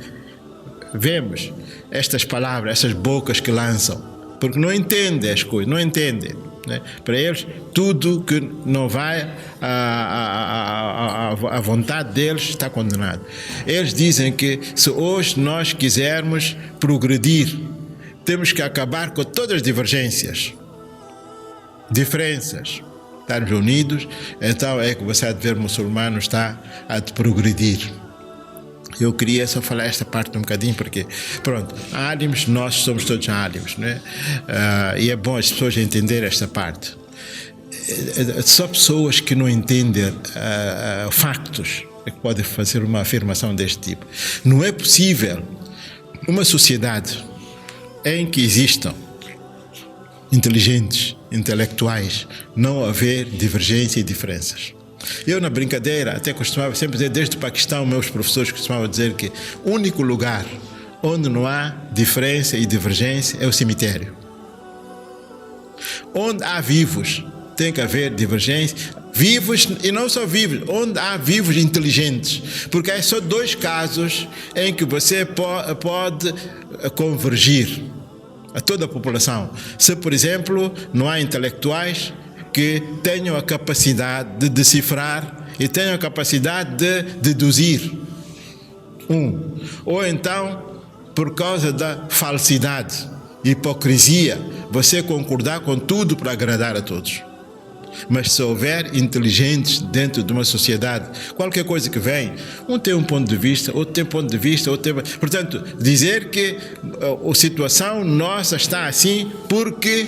vemos estas palavras, essas bocas que lançam, porque não entendem as coisas, não entendem, né? Para eles, tudo que não vai à vontade deles está condenado. Eles dizem que se hoje nós quisermos progredir, temos que acabar com todas as diferenças, estarmos unidos, então é que você há de ver muçulmano está a progredir. Eu queria só falar esta parte um bocadinho, porque, pronto, álims, nós somos todos álims, né? E é bom as pessoas entenderem esta parte. Só pessoas que não entendem factos é que podem fazer uma afirmação deste tipo. Não é possível uma sociedade em que existam inteligentes, intelectuais, não haver divergência e diferenças. Eu, na brincadeira, até costumava sempre dizer, desde o Paquistão, meus professores costumavam dizer que o único lugar onde não há diferença e divergência é o cemitério. Onde há vivos, tem que haver divergência. Vivos, e não só vivos, onde há vivos inteligentes. Porque há só dois casos em que você pode convergir a toda a população. Se, por exemplo, não há intelectuais que tenham a capacidade de decifrar e tenham a capacidade de deduzir. Ou então, por causa da falsidade, hipocrisia, você concordar com tudo para agradar a todos. Mas se houver inteligentes dentro de uma sociedade, qualquer coisa que vem, um tem um ponto de vista, outro tem um ponto de vista, outro tem... Portanto, dizer que a situação nossa está assim porque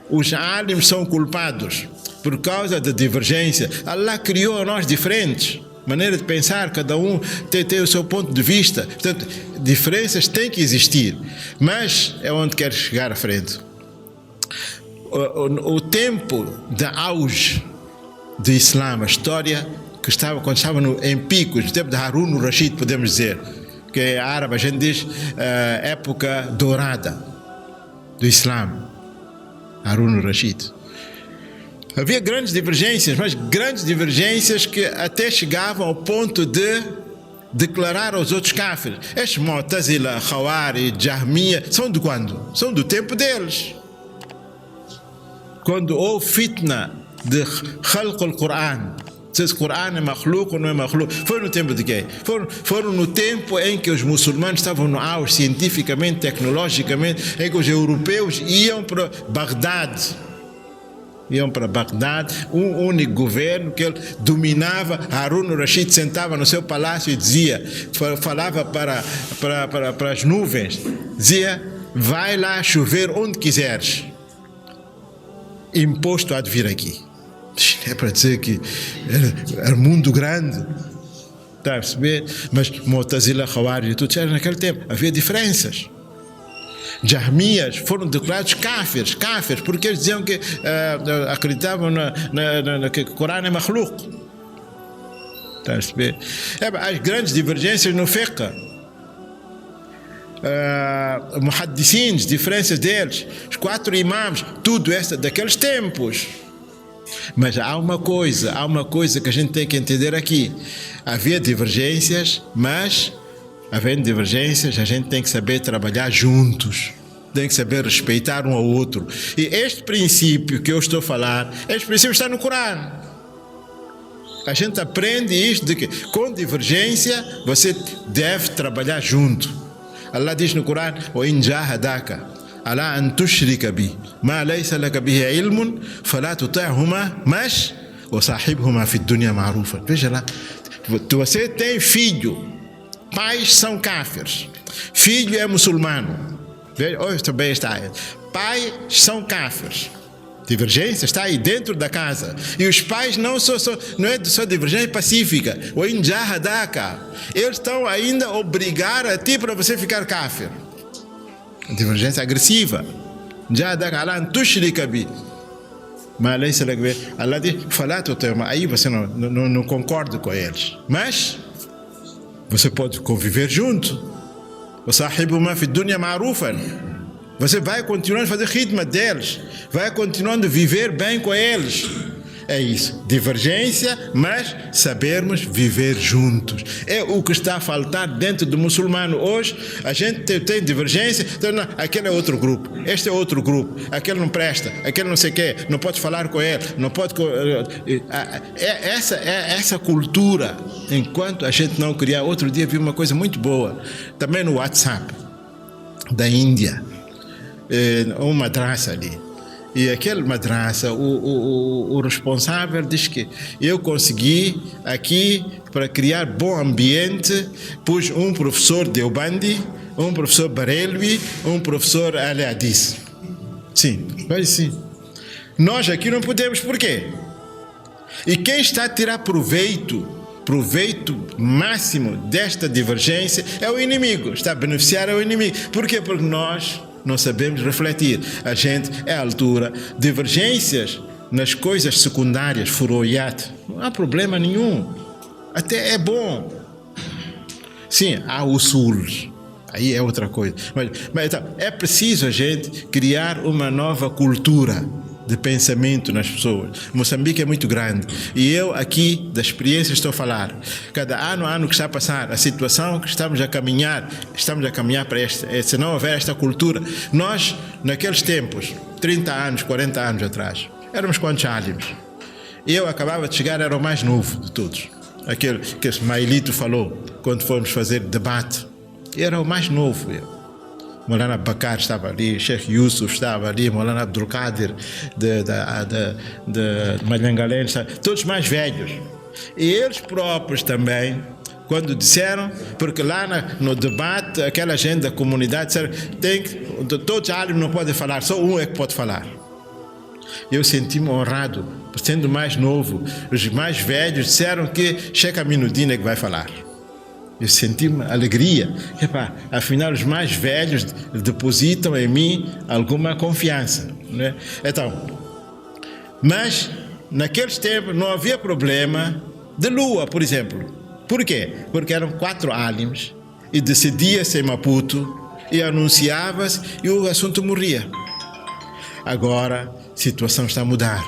os alims são culpados por causa da divergência. Allah criou nós diferentes, maneira de pensar, cada um tem o seu ponto de vista. Portanto, diferenças têm que existir, mas é onde quero chegar à frente. O tempo de auge do Islã, a história que estava, quando estava em picos, no tempo de Harun al-Rashid, podemos dizer, que é árabe, a gente diz época dourada do Islã, Harun al-Rashid. Havia grandes divergências, mas grandes divergências que até chegavam ao ponto de declarar aos outros kafirs. Estes Mu'tazila, Khawari, Jahmiya, são de quando? São do tempo deles. Quando houve fitna de Khalq al-Quran, se o Quran é makhluk ou não é makhluk, foi no tempo de quê? Foram no tempo em que os muçulmanos estavam no auge, cientificamente, tecnologicamente, em que os europeus iam para Bagdade. Um único governo que ele dominava. Harun al-Rashid sentava no seu palácio e dizia, falava para as nuvens, dizia: vai lá chover onde quiseres, imposto há de vir aqui. É para dizer que era mundo grande, está a perceber? Mas Mu'tazila, Khawari e tudo era naquele tempo, havia diferenças. Jahmiyas foram declarados kafirs, porque eles diziam que acreditavam que o Corão é makhluk. Está a perceber? As grandes divergências no fiqh, muhaddisins, diferenças deles, os 4 imãs, tudo isso daqueles tempos. Mas há uma coisa que a gente tem que entender aqui. Havia divergências, mas havendo divergências, a gente tem que saber trabalhar juntos, tem que saber respeitar um ao outro. E este princípio que eu estou a falar, este princípio está no Corão. A gente aprende isto de que com divergência você deve trabalhar junto. Allah diz no Corão: وَإِنْ جَاهَدَاكَ عَلَىٰ أَنْ تُشْرِكَ بِي مَا لَيْسَ لَكَ بِهِ عِلْمٌ فَلَا تُطِعْهُمَا مَشْ وَصَاحِبْهُمَا فِي الدُّنْيَا مَعْرُوفًا. Veja lá, você tem filho, pais são kafirs, filho é muçulmano. Hoje também está. Pais são kafirs. Divergência está aí dentro da casa. E os pais não é só divergência pacífica. O injahadaka. Eles estão ainda a obrigar a ti para você ficar kafir. Divergência agressiva. Injahadaka ala antushrika bi. Mas Allah diz: aí você não concorda com eles. Mas você pode conviver junto. وَصَاحِبُهُمَا فِي الدُّنْيَا مَعْرُوفًا. Você vai continuando a fazer khidma deles, vai continuando a viver bem com eles. É isso, divergência, mas sabermos viver juntos. É o que está a faltar dentro do muçulmano. Hoje a gente tem divergência, então, não, aquele é outro grupo, este é outro grupo, aquele não presta, aquele não sei o quê, não pode falar com ele, não pode... Essa cultura, enquanto a gente não criar... Outro dia vi uma coisa muito boa, também no WhatsApp, da Índia, uma madraça ali. E aquele madraça, o responsável diz que eu consegui aqui, para criar bom ambiente, pus um professor Deobandi, um professor Barelvi, um professor Al-Hadis. Sim, mas sim. Nós aqui não podemos, por quê? E quem está a tirar proveito máximo desta divergência é o inimigo, está a beneficiar o inimigo. Por quê? Porque nós não sabemos refletir. A gente é à altura. Divergências nas coisas secundárias, furoiat, não há problema nenhum. Até é bom. Sim, há usuls. Aí é outra coisa. Mas então, é preciso a gente criar uma nova cultura de pensamento nas pessoas. Moçambique é muito grande. E eu aqui, da experiência, estou a falar. Cada ano que está a passar, a situação que estamos a caminhar para esta. Se não houver esta cultura, nós, naqueles tempos, 30 anos, 40 anos atrás, éramos quantos alims? Eu acabava de chegar, era o mais novo de todos. Aquele que o Ismailito falou, quando fomos fazer debate. Era o mais novo, eu. Maulana Bakar estava ali, Sheikh Yusuf estava ali, Maulana Abdul Qadir de Malhangalém, todos mais velhos. E eles próprios também, quando disseram, porque lá no debate, aquela gente da comunidade disseram, todos os álimos não podem falar, só um é que pode falar. Eu senti-me honrado, por sendo mais novo. Os mais velhos disseram que Sheikh Aminuddin é que vai falar. Eu senti-me alegria. Afinal, os mais velhos depositam em mim alguma confiança, né? Então, mas naqueles tempos não havia problema de lua, por exemplo. Por quê? Porque eram 4 álims e decidia-se em Maputo e anunciava-se e o assunto morria. Agora, a situação está a mudar.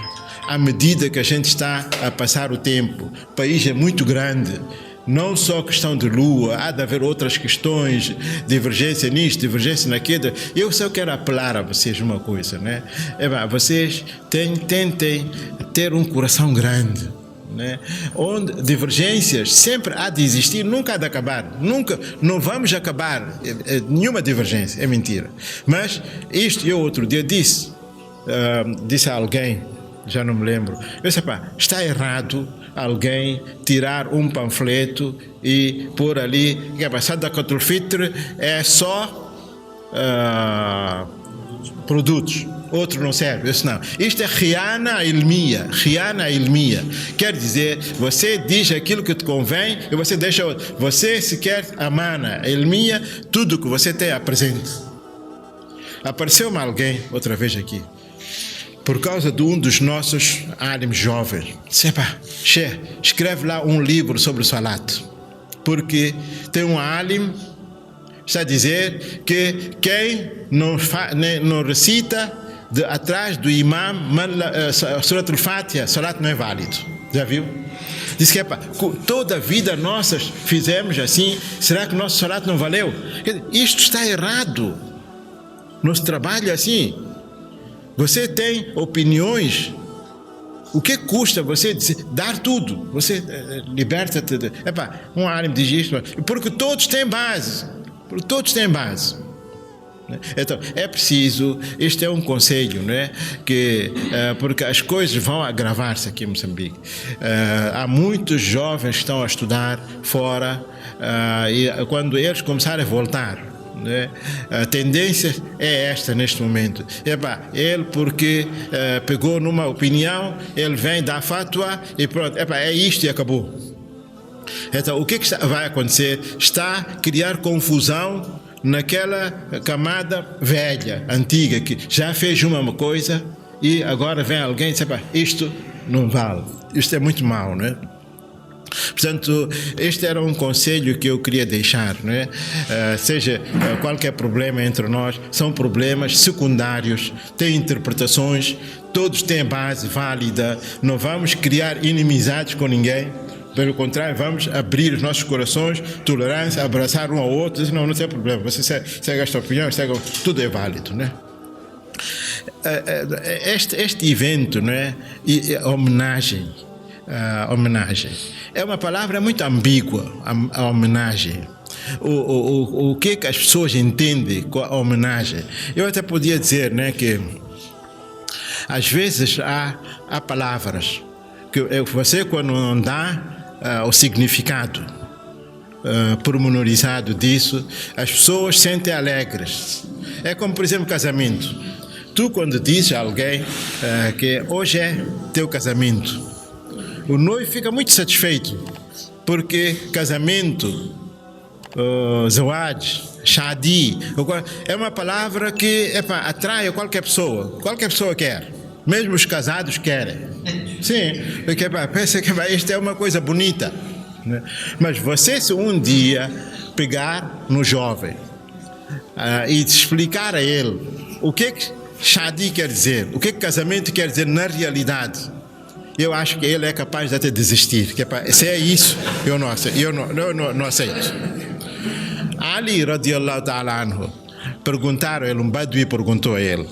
À medida que a gente está a passar o tempo, o país é muito grande, não só questão de lua, há de haver outras questões, divergência nisto, divergência naquilo. Eu só quero apelar a vocês uma coisa, né? Vocês tentem ter um coração grande, né? Onde divergências sempre há de existir, nunca há de acabar, nunca, não vamos acabar nenhuma divergência, é mentira. Mas isto eu outro dia disse a alguém, já não me lembro, eu disse, está errado alguém tirar um panfleto e pôr ali que a passada da Sadaqa al-Fitr é só produtos, outro não serve. Eu disse, não, isto é khiana ilmiya. Quer dizer, você diz aquilo que te convém e você deixa outro. Você, se quer amana ilmiya, tudo que você tem apresente. Apareceu-me alguém outra vez aqui, por causa de um dos nossos álims jovens. Sheikh, escreve lá um livro sobre o salat, porque tem um álim está a dizer que quem não recita atrás do imam Surat al-Fatiha, salat não é válido. Já viu? Diz que toda a vida nossa fizemos assim, será que o nosso salat não valeu? Isto está errado. Nosso trabalho é assim. Você tem opiniões. O que custa você dar tudo? Você liberta-te. Um álim diz isto, porque todos têm base. Então, é preciso, este é um conselho, né? Porque as coisas vão agravar-se aqui em Moçambique. Há muitos jovens que estão a estudar fora e quando eles começarem a voltar, né? A tendência é esta neste momento. Ele porque pegou numa opinião, ele vem dar fatwa e pronto, é isto e acabou. Então, o que vai acontecer? Está a criar confusão naquela camada velha, antiga, que já fez uma coisa e agora vem alguém e diz, isto não vale. Isto é muito mau, né? Portanto, este era um conselho que eu queria deixar, né? Seja qualquer problema entre nós, são problemas secundários, têm interpretações, todos têm base válida, não vamos criar inimizades com ninguém. Pelo contrário, vamos abrir os nossos corações, tolerância, abraçar um ao outro, dizer, não tem problema, você segue esta opinião, tudo é válido, né? Este evento, né? Homenagem, é uma palavra muito ambígua, a homenagem. O que as pessoas entendem com a homenagem? Eu até podia dizer, né, que às vezes há palavras que você, quando não dá o significado pormenorizado disso, as pessoas sentem alegres. É como, por exemplo, casamento. Tu, quando dizes a alguém que hoje é teu casamento, o noivo fica muito satisfeito, porque casamento, zawaj, shadi, é uma palavra que atrai qualquer pessoa quer. Mesmo os casados querem. Sim, porque pensa que isto é uma coisa bonita, né? Mas você, se um dia pegar no jovem e explicar a ele o que shadi quer dizer, o que casamento quer dizer na realidade, eu acho que ele é capaz de até desistir. Se é isso, eu não aceito. Ali, radiallahu ta'ala anhu, perguntaram a ele, um badui perguntou a ele,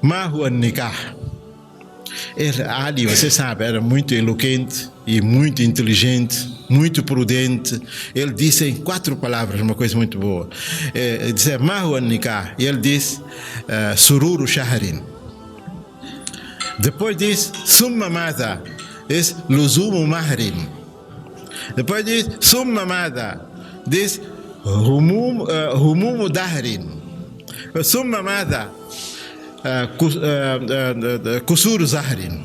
ma huwa nikah? Ali, você sabe, era muito eloquente e muito inteligente. muito prudente. Ele disse em 4 palavras uma coisa muito boa. Ele disse, ma huwa nikah? E ele disse, sururu shahrin. Depois diz, summa madha? Diz, luzumu mahrin. Depois diz, summa madha? Diz, humumu dahrin. Summa madha? Kusuru zahrin.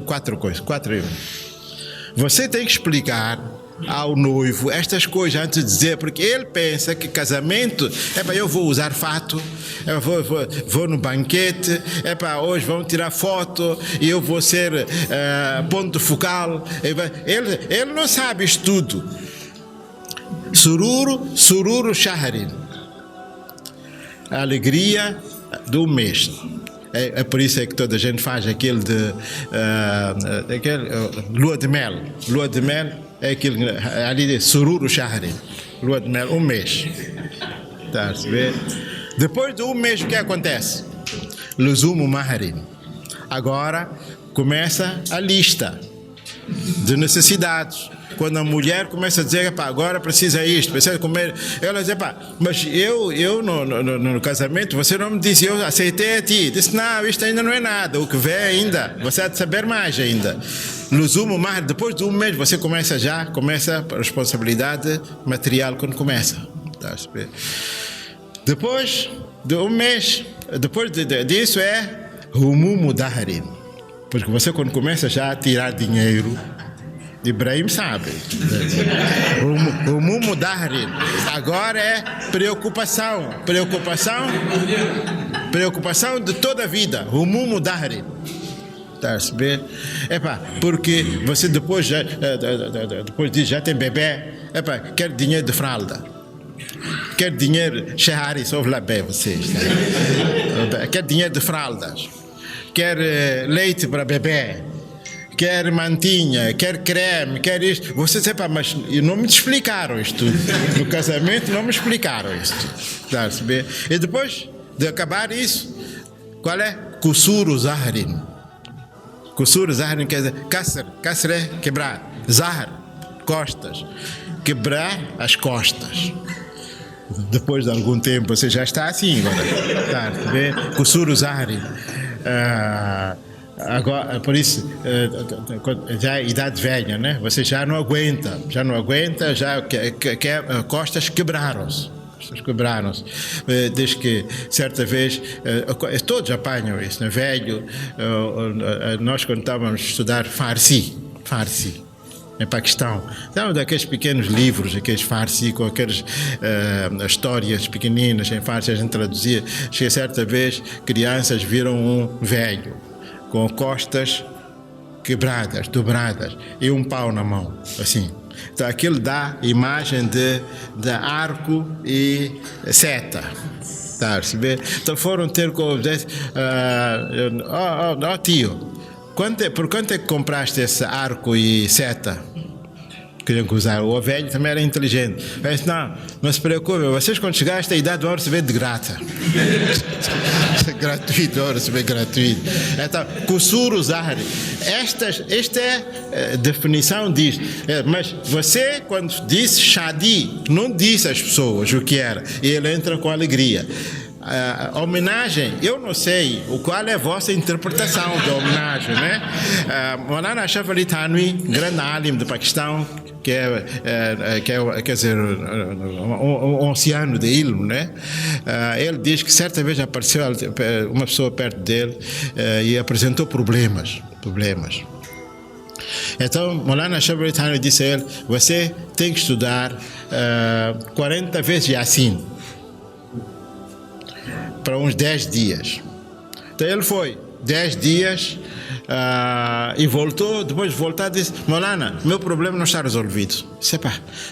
4 coisas, 4 e 1. Você tem que explicar ao noivo estas coisas antes de dizer, porque ele pensa que casamento é para eu vou usar fato, vou no banquete, é para hoje vamos tirar foto e eu vou ser ponto focal. Ele não sabe isso tudo. Sururu shahrin, a alegria do mês. É por isso que toda a gente faz aquele de lua de mel. Lua de mel é aquele ali de sururu shahrin, lua de mel, 1 mês. Tá, depois de 1 mês o que acontece? Luzumu mahrin. Agora começa a lista de necessidades. Quando a mulher começa a dizer, agora precisa isto, precisa comer, ela diz, mas eu no casamento, você não me disse, eu aceitei a ti. Disse, não, isto ainda não é nada, o que vem ainda, você há de saber mais ainda. Luzumu mahrin, depois de 1 mês, você começa a responsabilidade material quando começa. Tá? Depois de 1 mês, depois disso é humumu dahrin, porque você quando começa já a tirar dinheiro, Ibrahim sabe. O mumu dahrin. Agora é preocupação de toda a vida. O mumu dahrin. Tá, porque você depois disso já tem bebê, quer dinheiro de fralda, quer dinheiro shahari, só lá bem vocês, quer dinheiro de fraldas, quer leite para bebê, quer mantinha, quer creme, quer isto. Você sabe, mas não me explicaram isto. No casamento não me explicaram isto. Tá, e depois de acabar isso, qual é? Kusuru zahrin. Kusuru zahrin quer dizer kasr é quebrar. Zahr, costas. Quebrar as costas. Depois de algum tempo você já está assim agora. Tá, Kusuru zahrin. Agora, por isso, já é idade velha, né? Você já não aguenta, já quer costas quebraram-se. Desde que certa vez, todos apanham isso, né? Velho, nós quando estávamos a estudar Farsi, em Paquistão, então daqueles pequenos livros, aqueles Farsi, com aquelas histórias pequeninas em Farsi, a gente traduzia. Cheguei certa vez, crianças viram um velho com costas quebradas, dobradas e um pau na mão, assim. Então aquilo dá imagem de arco e seta. Tá, então foram ter com tio, por quanto é que compraste esse arco e seta? Queriam usar. O velho também era inteligente. Eu disse, não se preocupe, vocês quando chegarem a esta idade vão receber de grata. Gratuito, vão receber gratuito. Então, kusuru zahri. Esta é a definição disto. Mas você, quando disse shadi, não disse às pessoas o que era. E ele entra com alegria. A homenagem, eu não sei qual é a vossa interpretação da homenagem, né? Maulana Ashraf Ali Thanwi, grande alim do Paquistão, que é quer dizer, um oceano de ilmo, né? Ele diz que certa vez apareceu uma pessoa perto dele e apresentou problemas. Então, Maulana Ashraf Ali Thanwi disse a ele, você tem que estudar 40 vezes Yasin para uns 10 dias. Então ele foi 10 dias e voltou. Depois de voltar disse, Maulana, meu problema não está resolvido.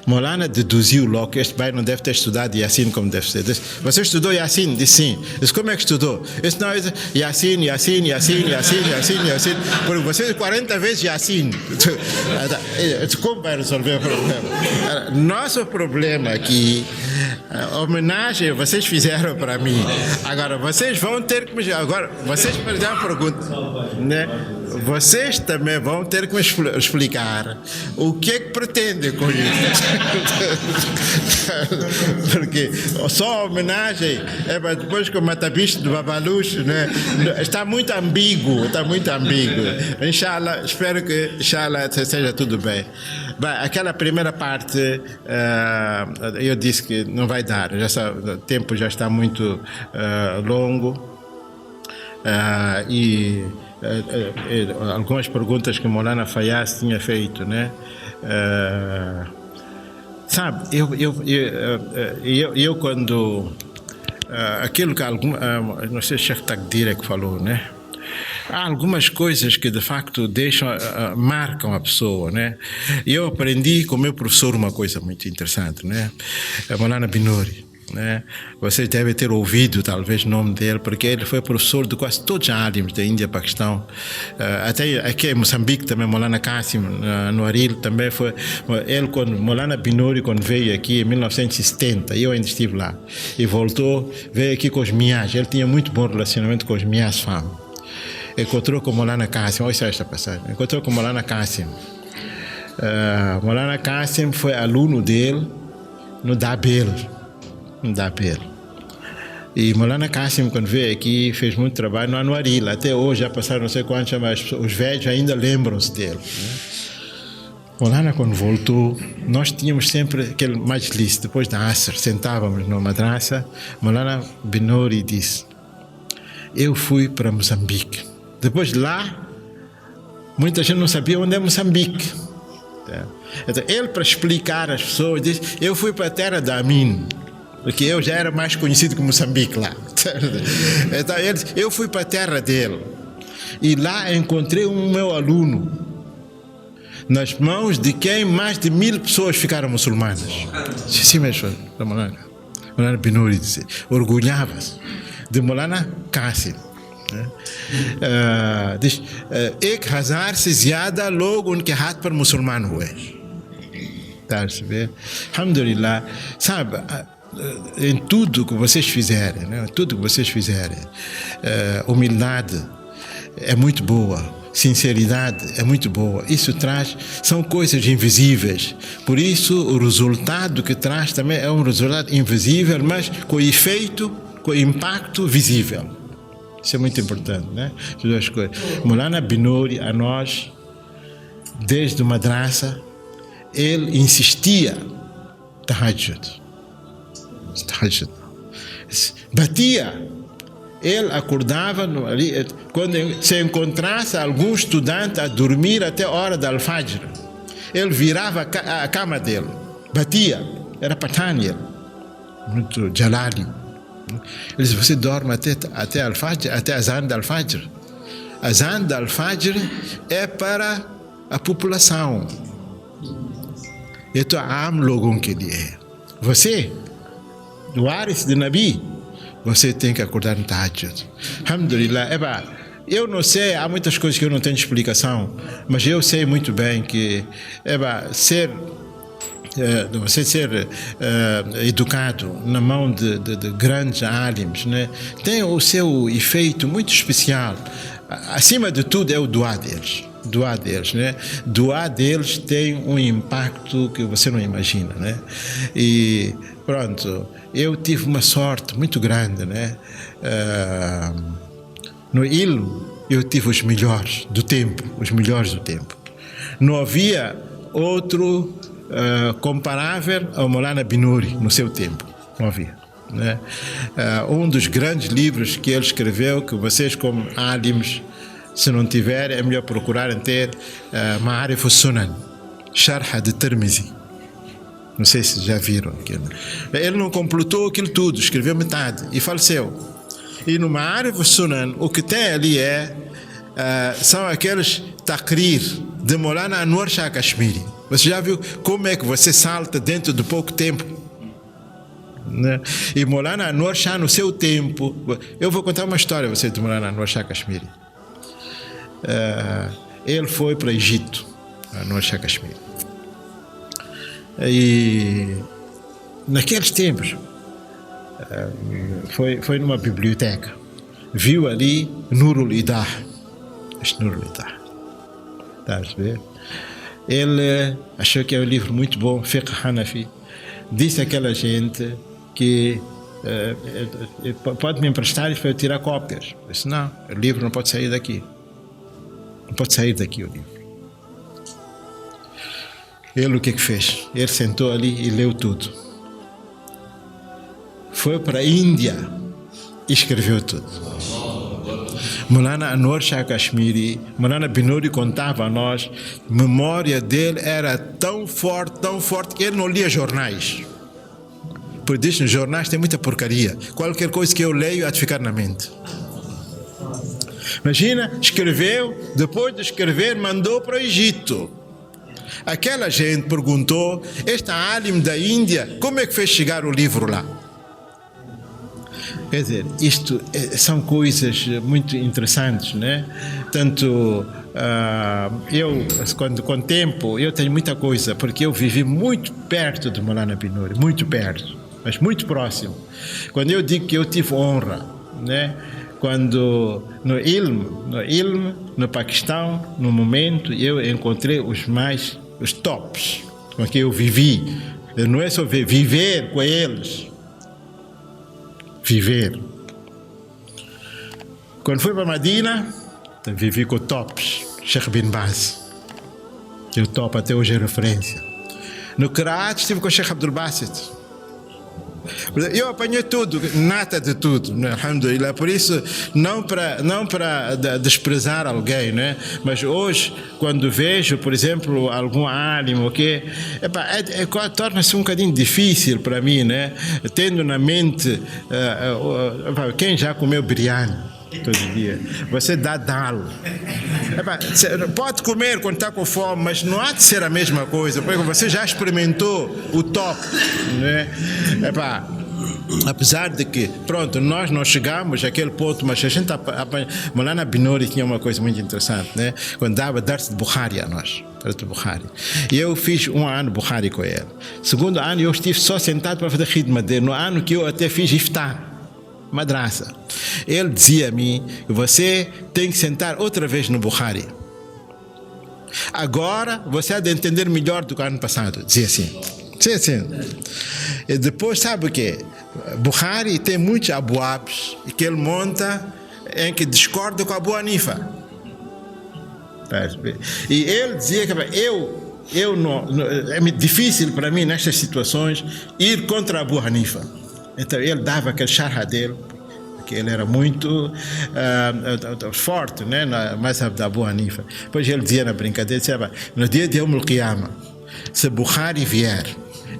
Maulana deduziu logo que este pai não deve ter estudado Yasin como deve ser. Disse, você estudou Yasin? Disse sim. Disse, como é que estudou? Disse, não, Yasin. Porque você 40 vezes Yasin. Como vai resolver o problema? Nosso problema aqui A homenagem vocês fizeram para mim. Agora, vocês vão ter que me... Agora, vocês me fizeram uma pergunta, né? Vocês também vão ter que me explicar o que é que pretendem com isso. Porque só a homenagem é para depois com o matabicho do Babaluxo, né? Está muito ambíguo, Inshallah, espero que Inshallah seja tudo bem. Bem, aquela primeira parte eu disse que não vai dar, o tempo já está muito longo e algumas perguntas que Maulana Fayaz tinha feito, né? Sabe, eu quando aquilo que não sei se o Sheikh Takdir é que falou, né? Há algumas coisas que de facto marcam a pessoa, né? E eu aprendi com o meu professor uma coisa muito interessante, né? Maulana Binuri, né? Vocês devem ter ouvido talvez o nome dele, porque ele foi professor de quase todos os alims da Índia e Paquistão. Até aqui em Moçambique também, Maulana Qasim, no Aril também foi. Ele, Maulana Binuri, quando veio aqui em 1970, eu ainda estive lá, e voltou, veio aqui com os miás. Ele tinha muito bom relacionamento com os miás fama. Encontrou com Maulana Qasim, olha esta passagem, encontrou com Maulana Qasim. Maulana Qasim foi aluno dele no Dabel. E Maulana Qasim, quando veio aqui, fez muito trabalho no Anuaril. Até hoje, já passaram não sei quantos, mas os velhos ainda lembram-se dele, né? Maulana, quando voltou, nós tínhamos sempre aquele majlis, depois da Asr, sentávamos na madraça. Maulana Binuri disse: eu fui para Moçambique. Depois lá, muita gente não sabia onde é Moçambique. Então, ele, para explicar às pessoas, disse: eu fui para a terra da Amin, porque eu já era mais conhecido que Moçambique lá. Então, ele disse: eu fui para a terra dele. E lá encontrei um meu aluno, nas mãos de quem mais de 1000 pessoas ficaram muçulmanas. Sim, mesmo. Maulana Binuri disse, orgulhava-se de Maulana Qasim. Diz, एक हजार से ज्यादा लोग उनके हाथ पर मुसलमान हुए. Tá a perceber? Alhamdulillah, sabe, em tudo que vocês fizerem, né? Tudo que vocês fizerem, humildade é muito boa, sinceridade é muito boa. Isso são coisas invisíveis. Por isso, o resultado que traz também é um resultado invisível, mas com efeito, com impacto visível. Isso é muito importante, né? As duas coisas. Maulana Binuri, a nós, desde o madraça, ele insistia, tahajjud. Batia. Ele acordava, quando se encontrasse algum estudante a dormir até a hora da Al-Fajr, ele virava a cama dele, batia, era Patani, muito Jalali. Ele disse: você dorme até Al-Fajr, até Azan da Al-Fajr. Azan da Al-Fajr é para a população. Então, am logon que ele é. Você, o Aris de Nabi, você tem que acordar no Tahajjud. Alhamdulillah. Eu não sei, há muitas coisas que eu não tenho explicação, mas eu sei muito bem que você ser educado na mão de grandes alims, né, tem o seu efeito muito especial. Acima de tudo é o duá deles. Né? Duá deles tem um impacto que você não imagina, né? E pronto, eu tive uma sorte muito grande, né? No ilmo eu tive os melhores do tempo. Não havia outro comparável ao Maulana Binuri no seu tempo, não havia, né? Um dos grandes livros que ele escreveu, que vocês como alims, se não tiverem, é melhor procurarem ter, Ma'arif al-Sunan, Sharh de Tirmizi. Não sei se já viram aquilo. Ele não completou aquilo tudo, escreveu metade e faleceu. E no Ma'arif al-Sunan, o que tem ali são aqueles taqrir de Maulana Anwar Shah Kashmiri. Você já viu como é que você salta dentro de pouco tempo, né? E Maulana Anwar Shah, no seu tempo, eu vou contar uma história a você de Maulana Anwar Shah Kashmiri. Ele foi para o Egito, Anwar Shah Kashmiri. E naqueles tempos foi numa biblioteca. Viu ali Nurul Idah. Nurul Idah. Está a ver? Ele achou que é um livro muito bom, Fiqh Hanafi. Disse àquela gente que pode me emprestar para eu tirar cópias. Eu disse, não, o livro não pode sair daqui. Não pode sair daqui o livro. Ele o que fez? Ele sentou ali e leu tudo. Foi para a Índia e escreveu tudo. Maulana Anwar Shah Kashmiri, Maulana Binuri contava a nós, a memória dele era tão forte que ele não lia jornais. Por isso, nos jornais tem muita porcaria. Qualquer coisa que eu leio há de ficar na mente. Imagina, escreveu, depois de escrever, mandou para o Egito. Aquela gente perguntou, este alim da Índia, como é que fez chegar o livro lá? Quer dizer, isto são coisas muito interessantes, né? Tanto eu, com o tempo, eu tenho muita coisa, porque eu vivi muito perto de Maulana Binuri, muito perto, mas muito próximo. Quando eu digo que eu tive honra, né? Quando no Ilm, no Paquistão, no momento, eu encontrei os tops com que eu vivi. Não é só viver com eles. Viver. Quando fui para Medina, vivi com tops, Sheikh Bin Baz. O top até hoje é referência. No Qiraat estive com o Sheikh Abdul Basit. Eu apanhei tudo, nata de tudo, né? Alhamdulillah. Por isso, não para desprezar alguém, né? Mas hoje, quando vejo, por exemplo, algum ânimo, torna-se um bocadinho difícil para mim, né? Tendo na mente quem já comeu biryani todo dia, você dá dá-lo. Pode comer quando está com fome, mas não há de ser a mesma coisa, porque você já experimentou o top, né? Apesar de que, pronto, nós não chegamos àquele ponto, mas a gente Maulana Binuri tinha uma coisa muito interessante, né? Quando dava Dars de Bukhari a nós, e eu fiz 1 ano Bukhari com ele. Segundo ano eu estive só sentado para fazer khidma dele. No ano que eu até fiz iftar, madraça, ele dizia a mim, você tem que sentar outra vez no Bukhari. Agora você há de entender melhor do que o ano passado. Dizia assim. E depois, sabe o quê? Bukhari tem muitos abuabs que ele monta em que discorda com Abu Hanifa. E ele dizia que é difícil para mim nestas situações ir contra Abu Hanifa. Então ele dava aquele charra dele, porque ele era muito forte, né, na mazhab da Abu Hanifa. Depois ele dizia na brincadeira, no dia de Yom al-Qiyamah, se Bukhari vier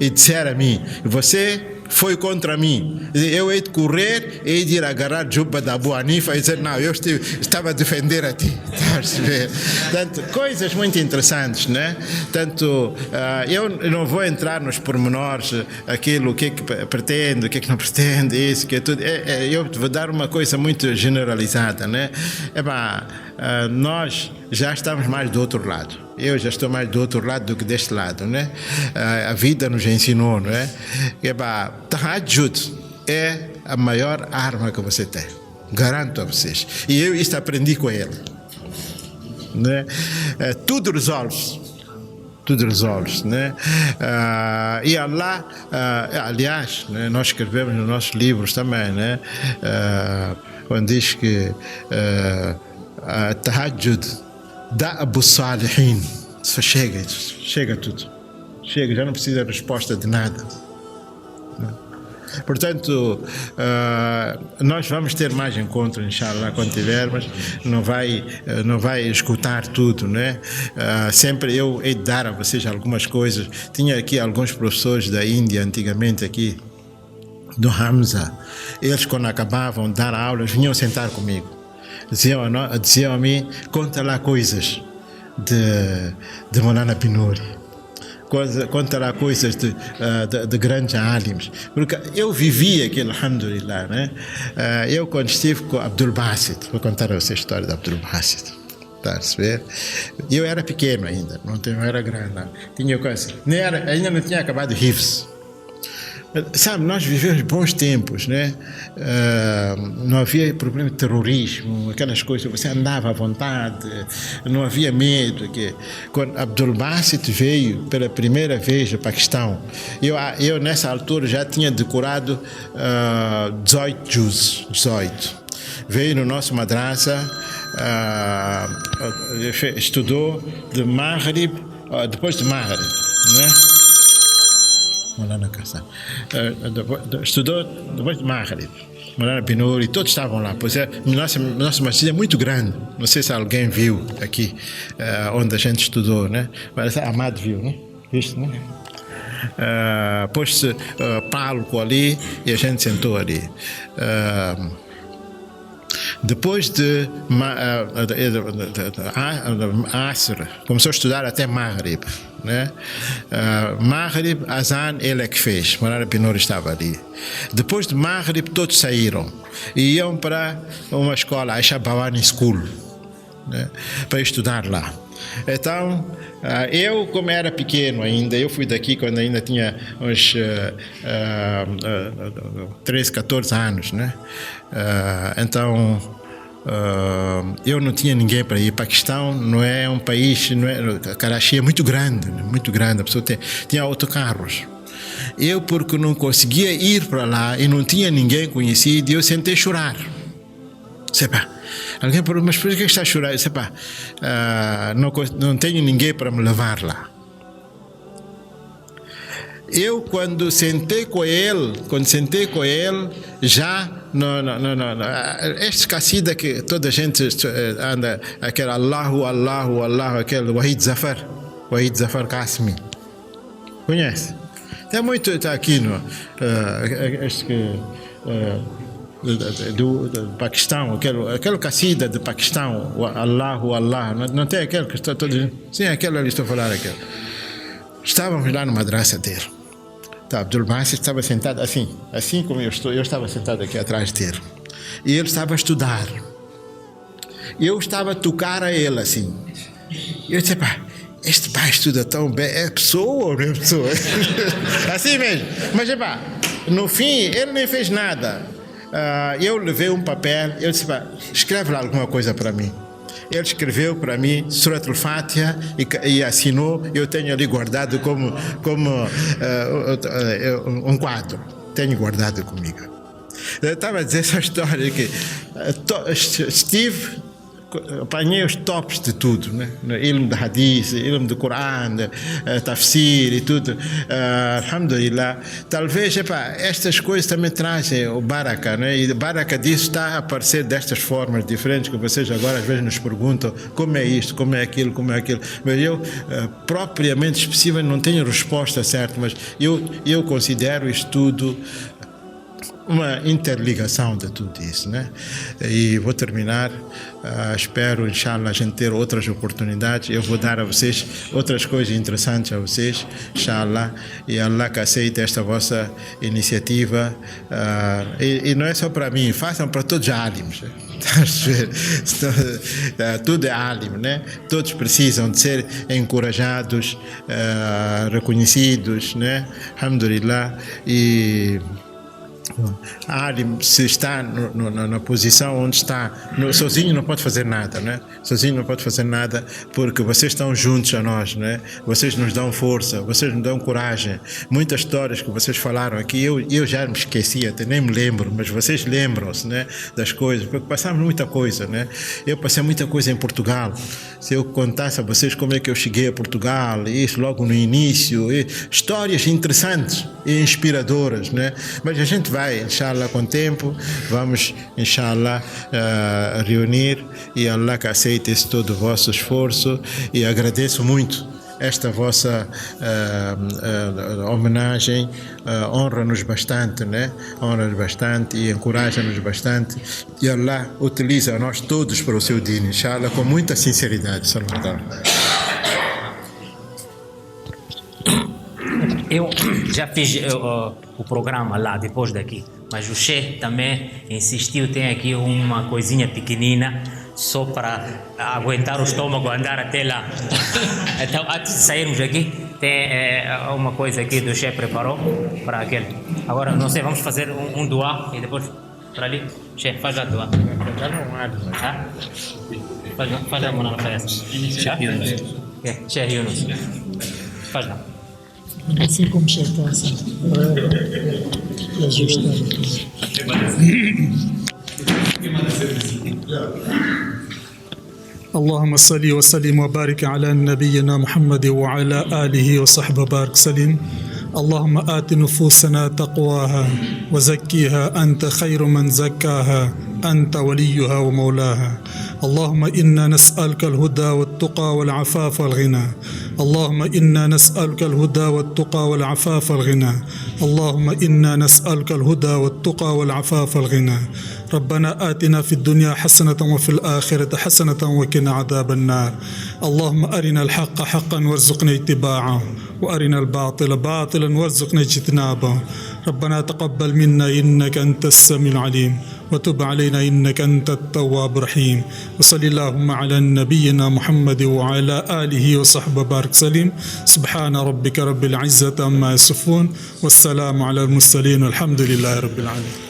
e disser a mim, você foi contra mim, eu hei de correr, hei de ir agarrar a juba da Abu Hanifa e dizer, não, eu estava a defender a ti. Tanto, coisas muito interessantes, né? Tanto, eu não vou entrar nos pormenores, aquilo, o que é que pretende, o que é que não pretende, isso, que é tudo. Eu vou dar uma coisa muito generalizada, né? Nós já estamos mais do outro lado. Eu já estou mais do outro lado do que deste lado, né? A vida nos ensinou, não é? Tahajjud é a maior arma que você tem. Garanto a vocês. E eu isto aprendi com ele. Né? Tudo resolve-se. Né? E Allah, aliás, né, nós escrevemos nos nossos livros também, né? Quando diz que Tahajjud Da'abu Salihin, só chega tudo. Chega, já não precisa de resposta de nada. Portanto, nós vamos ter mais encontros, inshallah, quando tivermos. Não vai escutar tudo, né? Sempre eu hei de dar a vocês algumas coisas. Tinha aqui alguns professores da Índia, antigamente aqui, do Hamza. Eles, quando acabavam de dar aulas, vinham sentar comigo. Diziam a mim, conta lá coisas de Maulana Binuri. Conta lá coisas de grandes alims. Porque eu vivi aquilo, alhamdulillah, né? Eu, quando estive com Abdul Basit, vou contar a você a história de Abdul Basit. Tá a ver? Eu era pequeno ainda, não era grande. Tinha quase, ainda não tinha acabado Hifz. Sabe, nós vivemos bons tempos, né? Não havia problema de terrorismo, aquelas coisas, você andava à vontade, não havia medo. Quando Abdul Basit veio pela primeira vez ao Paquistão, eu nessa altura já tinha decorado 18 juz, 18. Veio no nosso madrasa, estudou de Maghrib, depois de Maghrib, né? Estudou depois de Maghrib, Molana Binuri, todos estavam lá. Pois é, nossa masjid é muito grande. Não sei se alguém viu aqui onde a gente estudou, né? Mas a Ahmad viu, né? Viste, né? Pôs-se palco ali e a gente sentou ali. Depois de Asr, começou a estudar até Maghrib, né? Maghrib, Azan, ele é que fez. Molana Binuri estava ali. Depois de Maghrib, todos saíram e iam para uma escola, a Shabawani School, né? Para estudar lá. Então, eu, como era pequeno ainda, eu fui daqui quando ainda tinha uns 13, 14 anos, né? Então, eu não tinha ninguém para ir. Paquistão não é um país, Karachi é muito grande, a pessoa tinha autocarros. Eu, porque não conseguia ir para lá e não tinha ninguém conhecido, eu sentei a chorar. Sepa, alguém perguntou, mas por que está a chorar? Sepa, não tenho ninguém para me levar lá. Eu, quando sentei com ele, já este cassida que toda a gente anda, aquele Allahu, Allahu, Allahu, aquele Wahid Zafar Qasmi, conhece? Tem muito, está aqui no do Paquistão, aquele cassida do Paquistão, Allahu, Allah, não tem aquele que está todo. Sim, aquele ali estou a falar, aquele. Estávamos lá no madraça dele. Tá, Abdul Basit estava sentado assim como eu estava sentado aqui atrás dele. E ele estava a estudar. Eu estava a tocar a ele assim. Eu disse, pá, este pai estuda tão bem, é pessoa ou não é pessoa? Assim mesmo. Mas, pá, no fim, ele nem fez nada. Eu levei um papel, eu disse, pá, escreve lá alguma coisa para mim. Ele escreveu para mim Surat al-Fatiha e assinou. Eu tenho ali guardado como um quadro. Tenho guardado comigo. Eu estava a dizer essa história que apanhei os tops de tudo, né? Ilm de Hadith, ilm do Coran, tafsir e tudo. Alhamdulillah. Talvez, estas coisas também trazem o baraka, né? E o baraka disso está a aparecer destas formas diferentes que vocês agora às vezes nos perguntam como é isto, como é aquilo, como é aquilo. Mas eu, propriamente específico, não tenho resposta certa, mas eu considero isto tudo uma interligação de tudo isso, né? E vou terminar. Espero, inshallah, a gente ter outras oportunidades. Eu vou dar a vocês outras coisas interessantes a vocês, inshallah. E Allah que aceite esta vossa iniciativa. E não é só para mim, façam para todos os alims. Tudo é alim, né? Todos precisam de ser encorajados, reconhecidos, né? Alhamdulillah. E se está na posição onde está, sozinho não pode fazer nada, né? Sozinho não pode fazer nada, porque vocês estão juntos a nós, né? Vocês nos dão força, vocês nos dão coragem. Muitas histórias que vocês falaram aqui, eu já me esqueci, até nem me lembro, mas vocês lembram-se, né? Das coisas, porque passamos muita coisa, né? Eu passei muita coisa em Portugal. Se eu contasse a vocês como é que eu cheguei a Portugal, isso logo no início, histórias interessantes e inspiradoras, né? Mas a gente vai, inshallah, com o tempo, vamos, inshallah, reunir, e Allah que aceite esse todo o vosso esforço, e agradeço muito esta vossa homenagem, honra-nos bastante, né? Honra-nos bastante e encoraja-nos bastante, e Allah utiliza a nós todos para o seu dino, inshallah, com muita sinceridade. Sallallahu. Eu já fiz o programa lá depois daqui, mas o Sheikh também insistiu, tem aqui uma coisinha pequenina só para aguentar o estômago, andar até lá. Então, antes de sairmos aqui, uma coisa aqui do chefe preparou para aquele. Agora, não sei, vamos fazer um doá e depois para ali. Chefe, faz a doá. Faz a mão na festa. Chefe Yunus. Faz lá. Assim como chefe está assim. É justo. اللهم صل وسلم وبارك على نبينا محمد وعلى آله وصحبه بارك سليم. اللهم آت نفوسنا تقواها وزكيها أنت خير من زكاها أنت وليها ومولاها. اللهم إنا نسألك الهدى والتقى والعفاف والغنى. اللهم إنا نسألك الهدى والتقى والعفاف والغنى. اللهم إنا نسألك الهدى والتقى والعفاف والغنى. ربنا آتنا في الدنيا حسنة وفي الآخرة حسنة وقنا عذاب النار. اللهم أرنا الحق حقا وارزقنا اتباعه وأرنا الباطل باطلا وارزقنا اجتنابه. ربنا تقبل منا إنك أنت السميع العليم وتب علينا إنك أنت التواب الرحيم. وصل اللهم على نبينا محمد وعلى آله وصحبه بارك سليم. سبحان ربك رب العزة عما يصفون والسلام على المرسلين والحمد لله رب العالمين.